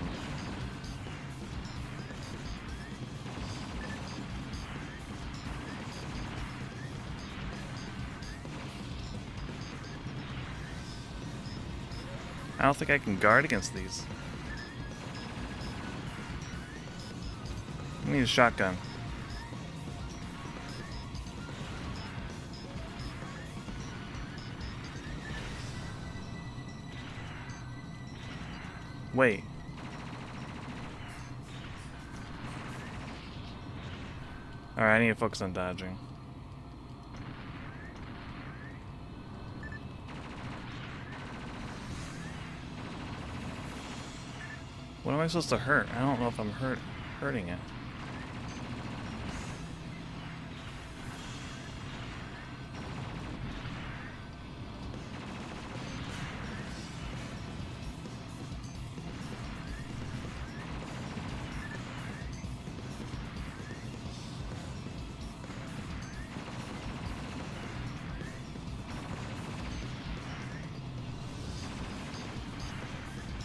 I don't think I can guard against these. I need a shotgun. Wait. Alright, I need to focus on dodging. What am I supposed to hurt? I don't know if I'm hurting it.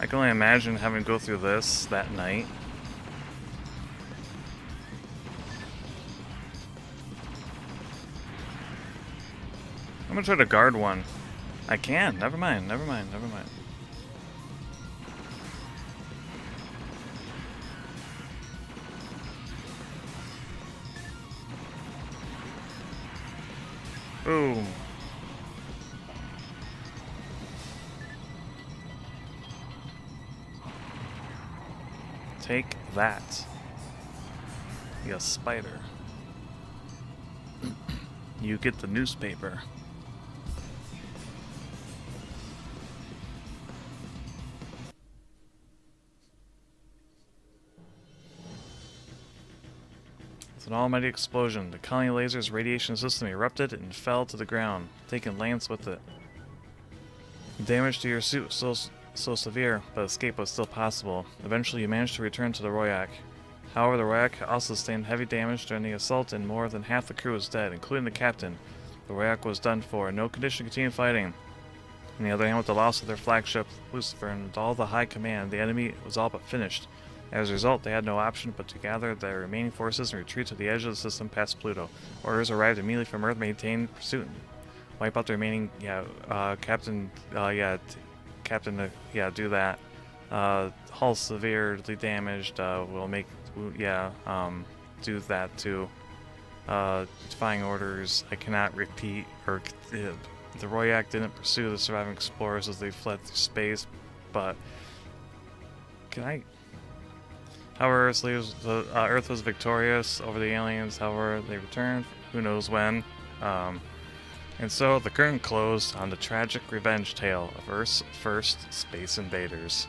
I can only imagine having to go through this that night. I'm gonna try to guard one. I can. Never mind. Never mind. Never mind. Boom. Take that. You a spider. You get the newspaper. With an almighty explosion, the colony laser's radiation system erupted and fell to the ground, taking Lance with it. The damage to your suit was so severe, but escape was still possible. Eventually, you managed to return to the Royak. However, the Royak also sustained heavy damage during the assault, and more than half the crew was dead, including the captain. The Royak was done for, in no condition to continue fighting. On the other hand, with the loss of their flagship, Lucifer, and all the high command, the enemy was all but finished. As a result, they had no option but to gather their remaining forces and retreat to the edge of the system past Pluto. Orders arrived immediately from Earth, maintain pursuit, and wipe out the remaining, Captain, do that. Hull severely damaged, will make, do that too. Defying orders, I cannot repeat, or the Royak didn't pursue the surviving explorers as they fled through space, but can I? However, Earth was victorious over the aliens. However, they returned, who knows when. And so the curtain closed on the tragic revenge tale of Earth's first space invaders.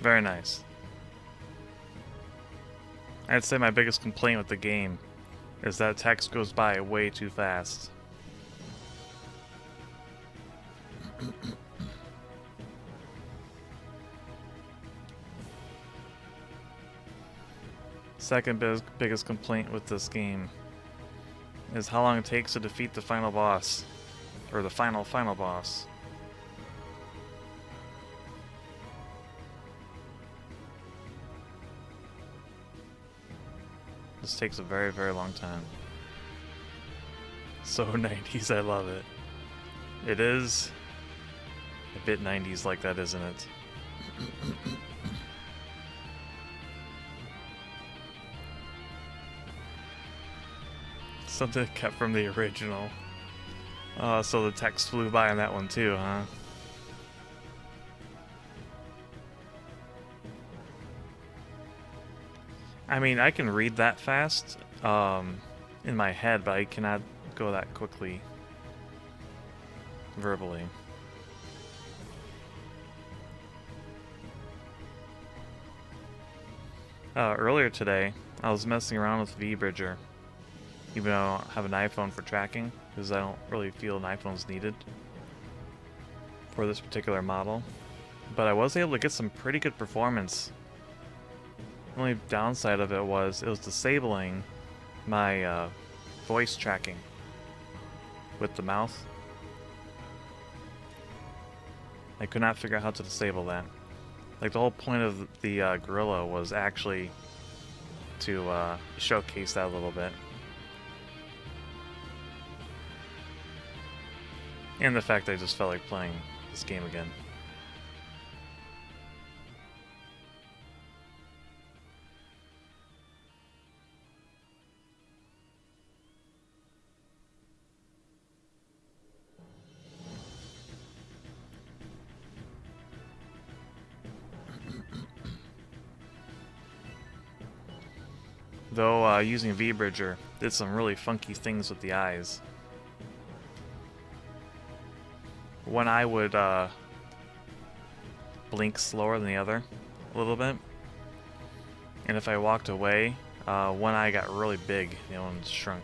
Very nice. I'd say my biggest complaint with the game is that text goes by way too fast. Second biggest complaint with this game is how long it takes to defeat the final boss, or the final boss. This takes a very, very long time. So 90s, I love it. It is a bit 90s like that, isn't it? Something kept from the original. So the text flew by on that one too, huh? I mean, I can read that fast in my head, but I cannot go that quickly verbally. Earlier today, I was messing around with VBridger, even though I don't have an iPhone for tracking, because I don't really feel an iPhone's needed for this particular model. But I was able to get some pretty good performance. The only downside of it was disabling my voice tracking with the mouth. I could not figure out how to disable that. Like, the whole point of the gorilla was actually to showcase that a little bit. And the fact that I just felt like playing this game again. Though using VBridger did some really funky things with the eyes. One eye would blink slower than the other a little bit. And if I walked away, one eye got really big, the other one shrunk.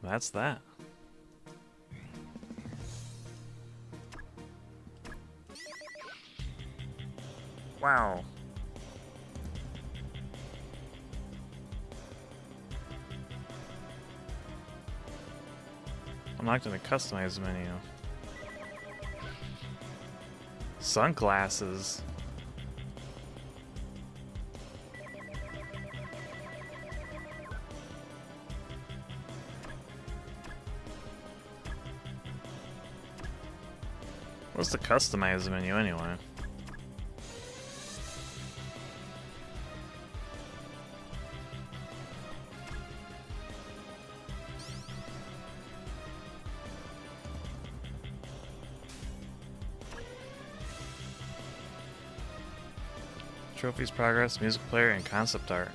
That's that. Wow. I'm not going to customize the menu. Sunglasses. What's the customize the menu anyway? Trophies, progress, music player, and concept art.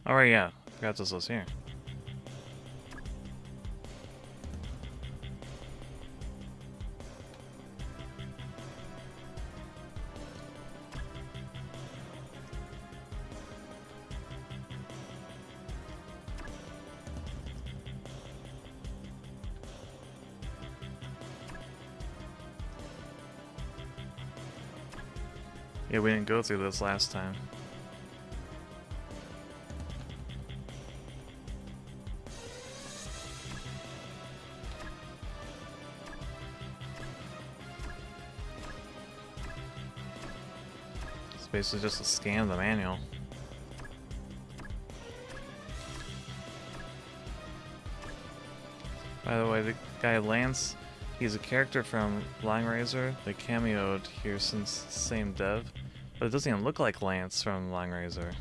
Oh, right, yeah. Forgot this was here. Yeah, we didn't go through this last time. It's basically just a scan of the manual. By the way, the guy Lance, he's a character from Langrazor. They cameoed here since the same dev, but it doesn't even look like Lance from Langrazor.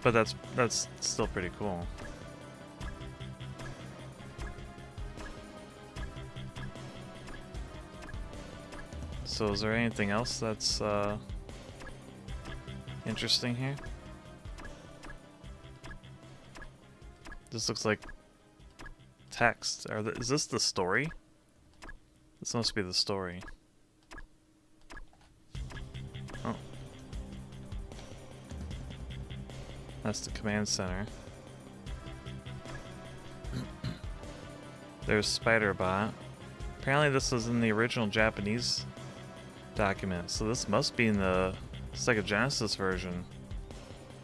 But that's still pretty cool. So is there anything else that's interesting here? This looks like text. Is this the story? This must be the story. Oh. That's the command center. There's Spider-Bot. Apparently this was in the original Japanese document, so this must be in the Sega Genesis version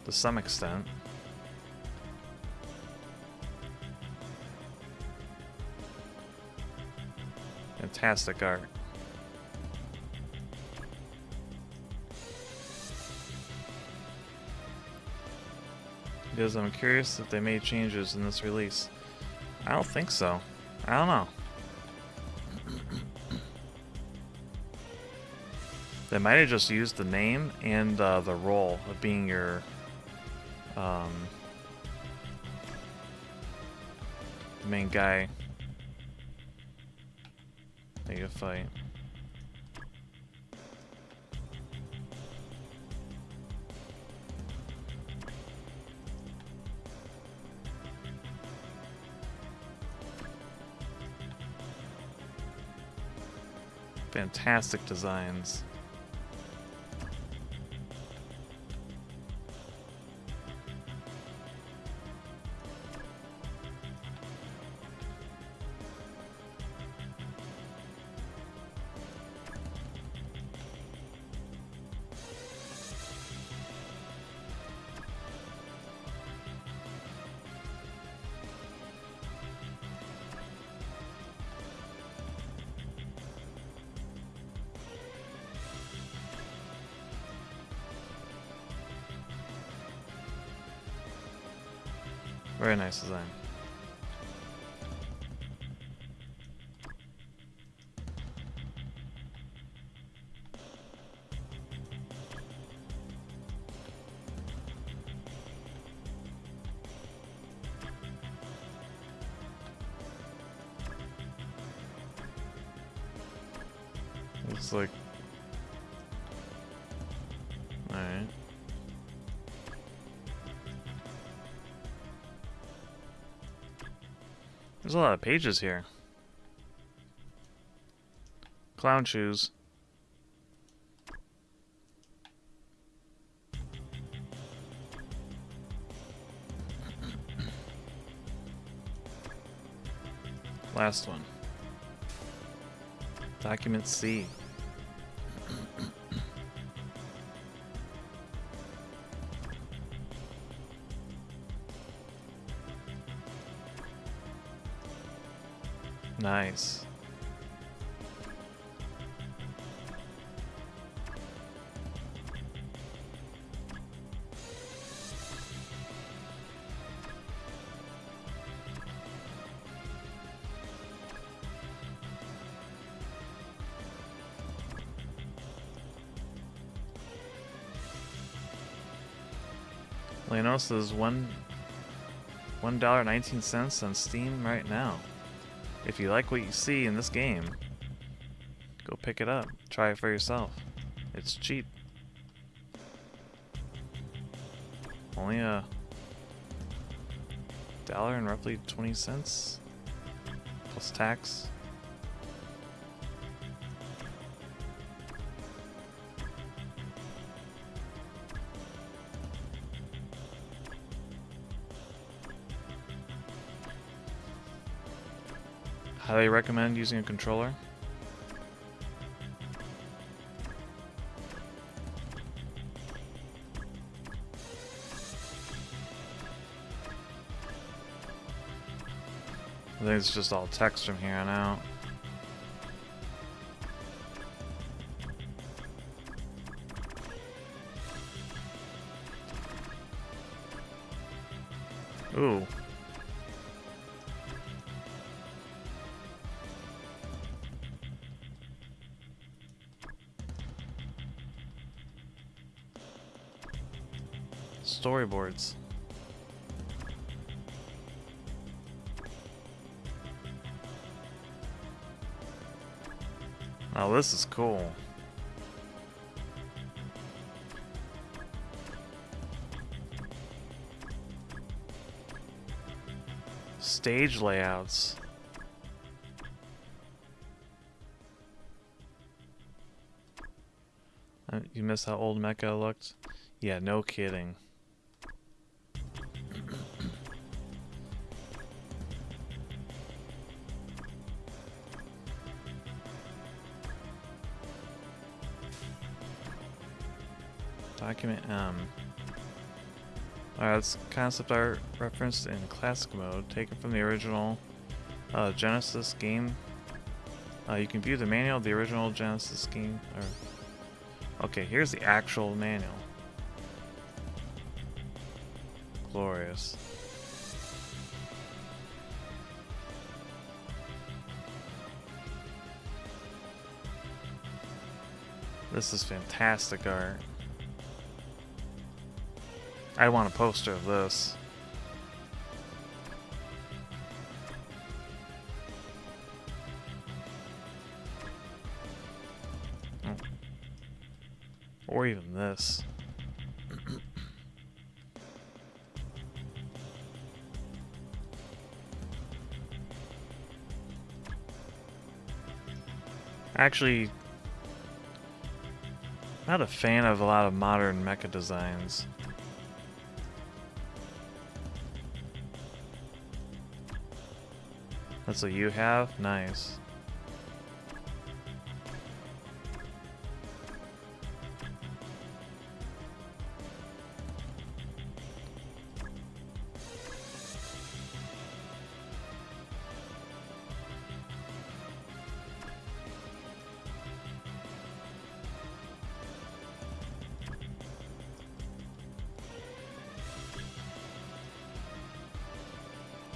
to some extent. Fantastic art. Because I'm curious if they made changes in this release. I don't think so. I don't know. They might have just used the name and the role of being your the main guy that you fight. Fantastic designs. Very nice design. Looks like... Alright. There's a lot of pages here. Clown shoes. Last one. Document C. Nice. Leynos is $1.19 on Steam right now. if you like what you see in this game, go pick it up. Try it for yourself. It's cheap. Only $1 and roughly 20 cents plus tax. Highly recommend using a controller. I think it's just all text from here on out. Ooh. Storyboards. Oh, this is cool. Stage layouts. You miss how old Mecha looked? Yeah, no kidding. Document M. Alright, that's concept art referenced in classic mode, taken from the original Genesis game. You can view the manual of the original Genesis game. Okay, here's the actual manual. Glorious. This is fantastic art. I want a poster of this. Oh. Or even this. Actually, not a fan of a lot of modern mecha designs. That's what you have? Nice.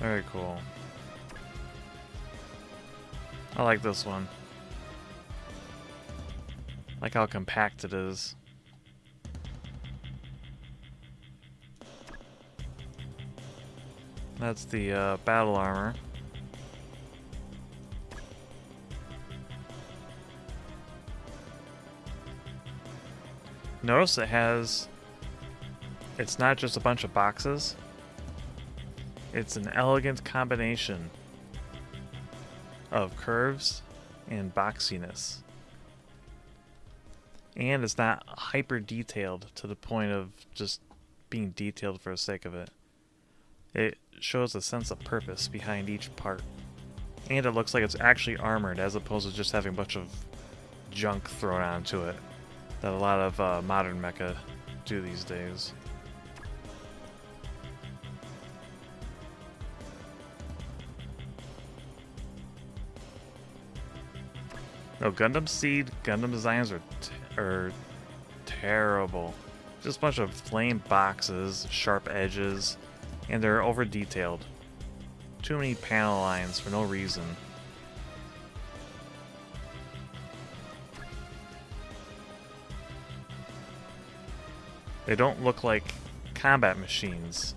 Very cool. I like this one. I like how compact it is. That's the battle armor. Notice it's not just a bunch of boxes. It's an elegant combination of curves and boxiness. And it's not hyper detailed to the point of just being detailed for the sake of it. It shows a sense of purpose behind each part. And it looks like it's actually armored as opposed to just having a bunch of junk thrown onto it that a lot of modern mecha do these days. No, Gundam Seed Gundam designs are terrible. Just a bunch of plain boxes, sharp edges, and they're over detailed. Too many panel lines for no reason. They don't look like combat machines.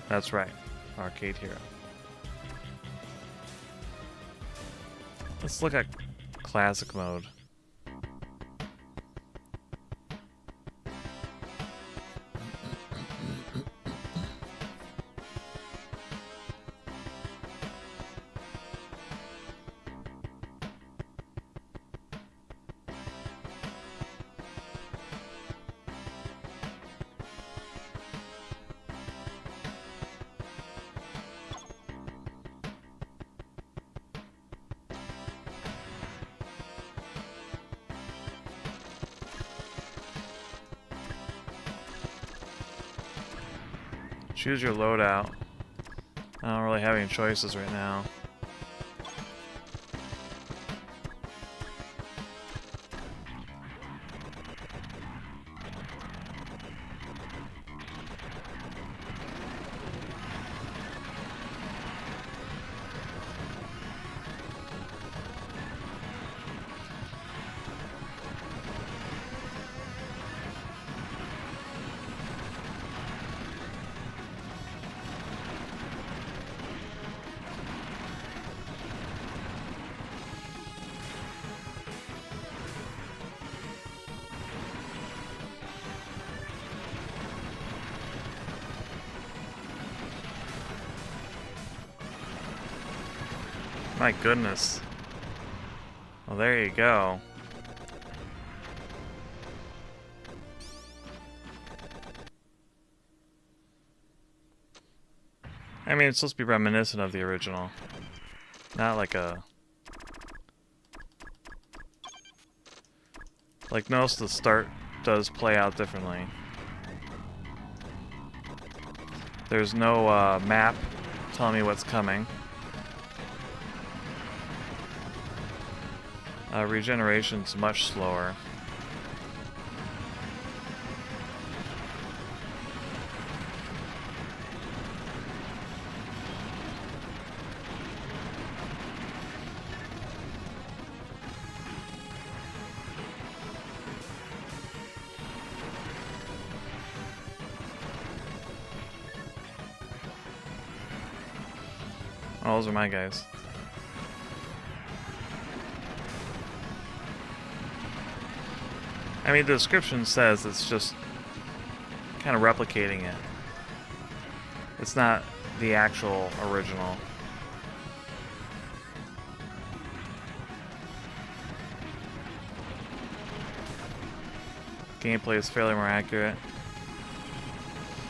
That's right. Arcade Hero. Let's look at classic mode. Choose your loadout. I don't really have any choices right now. My goodness. Well, there you go. I mean, it's supposed to be reminiscent of the original. Not like a... Like, notice the start does play out differently. There's no map telling me what's coming. Regeneration's much slower. Oh, those are my guys. I mean, the description says it's just kind of replicating it. It's not the actual original. Gameplay is fairly more accurate.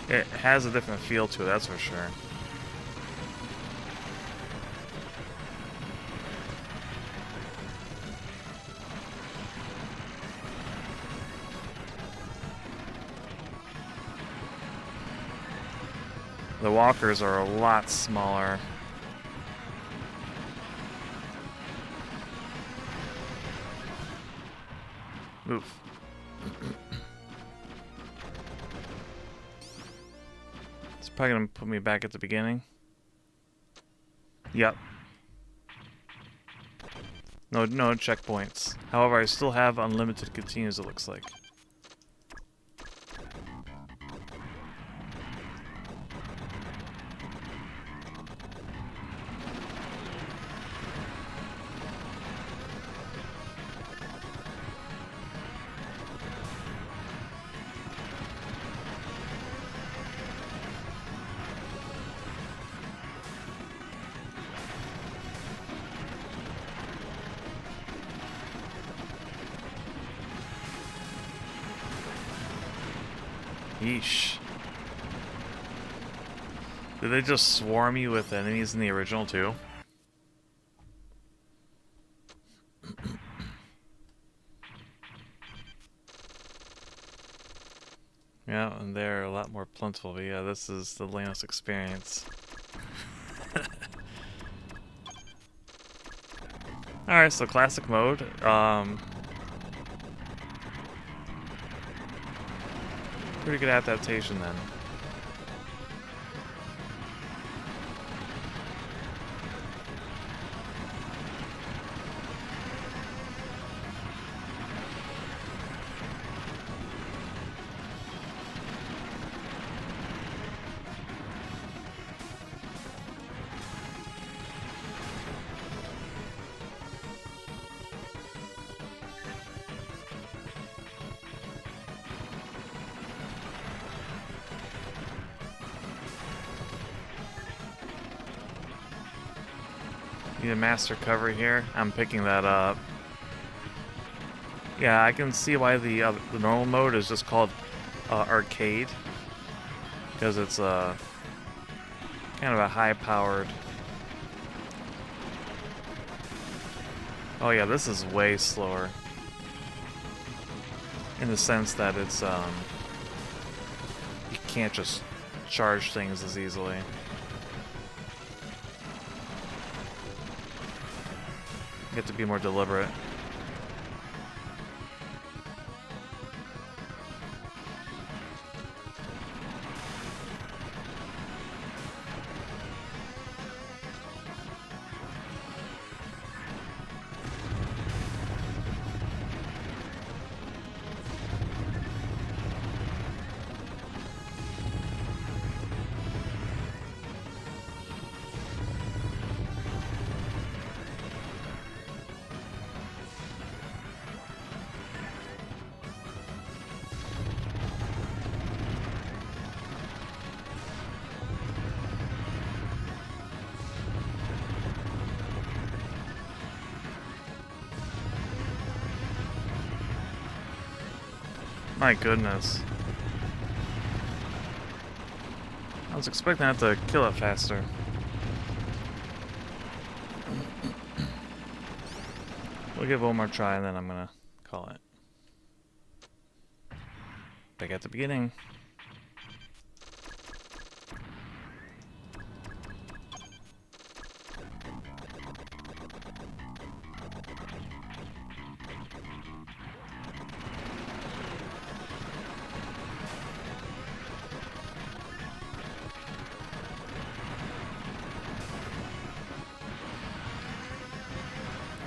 It has a different feel to it, that's for sure. The walkers are a lot smaller. Move. It's probably gonna put me back at the beginning. Yep. No checkpoints. However, I still have unlimited continues, it looks like. Yeesh. Did they just swarm you with enemies in the original too? Yeah, and they're a lot more plentiful, but yeah, this is the Leynos experience. Alright, so classic mode. Pretty good adaptation then. Need a master cover here. I'm picking that up. Yeah, I can see why the normal mode is just called arcade, because it's kind of a high-powered. Oh yeah, this is way slower in the sense that it's you can't just charge things as easily. You have to be more deliberate. My goodness. I was expecting that to kill it faster. We'll give it one more try and then I'm gonna call it. Back at the beginning.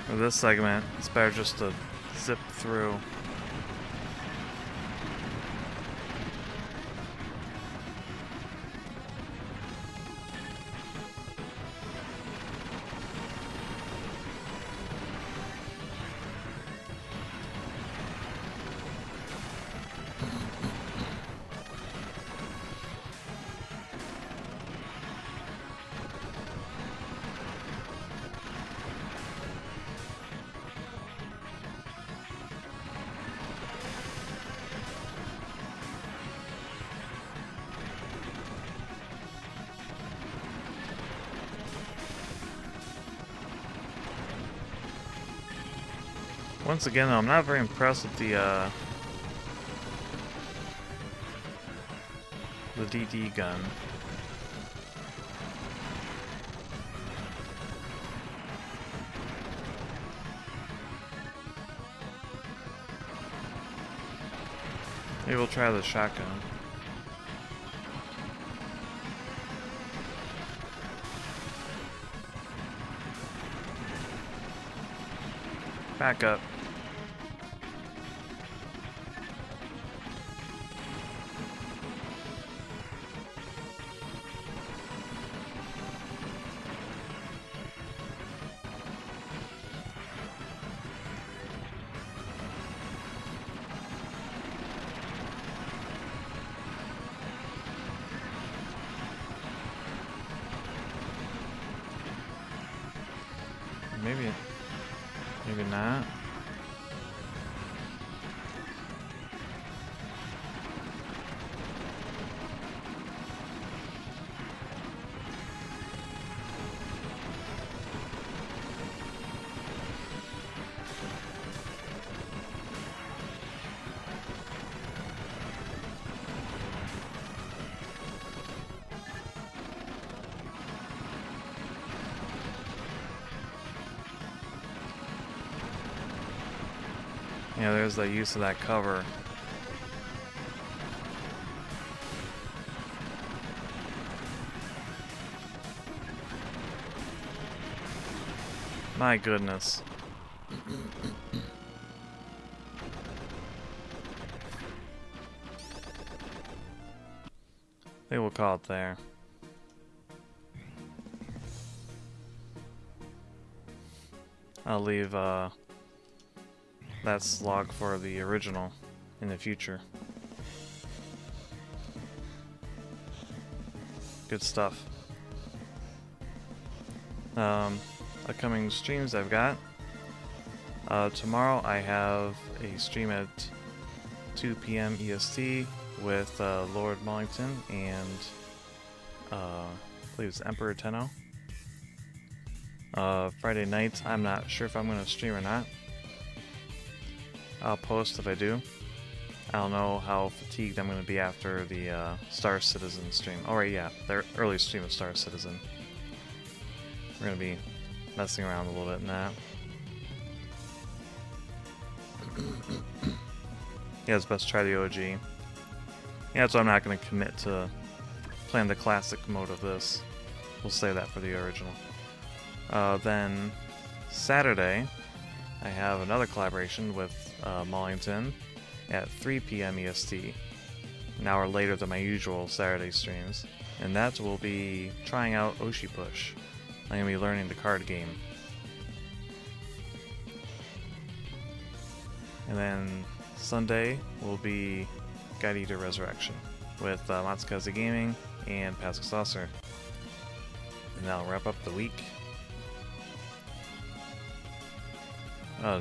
For this segment, it's better just to zip through. Once again, though, I'm not very impressed with the DD gun. Maybe we'll try the shotgun. Back up. Maybe not. Yeah, there's the use of that cover. My goodness. They will call it there. I'll leave that slog for the original in the future. Good stuff. upcoming streams I've got. Tomorrow I have a stream at 2 p.m. EST with Lord Mullington and I believe it's Emperor Tenno. Friday night, I'm not sure if I'm going to stream or not. I'll post if I do. I don't know how fatigued I'm going to be after the Star Citizen stream. Oh right, yeah, the early stream of Star Citizen. We're going to be messing around a little bit in that. Yeah, it's best try the OG. Yeah, that's why I'm not going to commit to playing the classic mode of this. We'll save that for the original. Then Saturday, I have another collaboration with Mullington at 3 p.m. EST, an hour later than my usual Saturday streams, and that will be trying out Oshi Push. I'm going to be learning the card game. And then Sunday will be Guide Eater Resurrection with Matsukaze Gaming and Pascal Saucer. And that'll wrap up the week.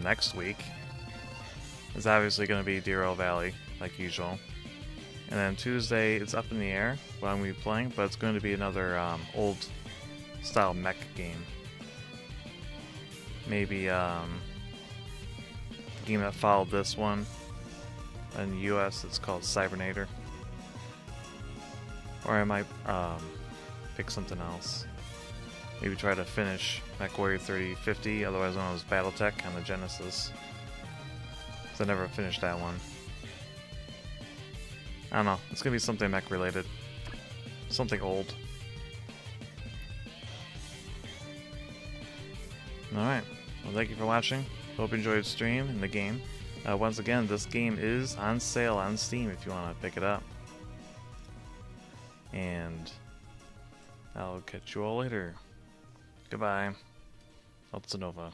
Next week is obviously going to be Deer Valley, like usual. And then Tuesday, it's up in the air what I'm going to be playing, but it's going to be another old style mech game. Maybe the game that followed this one. In the US, it's called Cybernator. Or I might pick something else. Maybe try to finish MechWarrior 3050, otherwise known as Battletech, on the Genesis. Because I never finished that one. I don't know. It's going to be something mech related. Something old. Alright. Well, thank you for watching. Hope you enjoyed the stream and the game. Once again, this game is on sale on Steam if you want to pick it up. And I'll catch you all later. Goodbye. Altanova.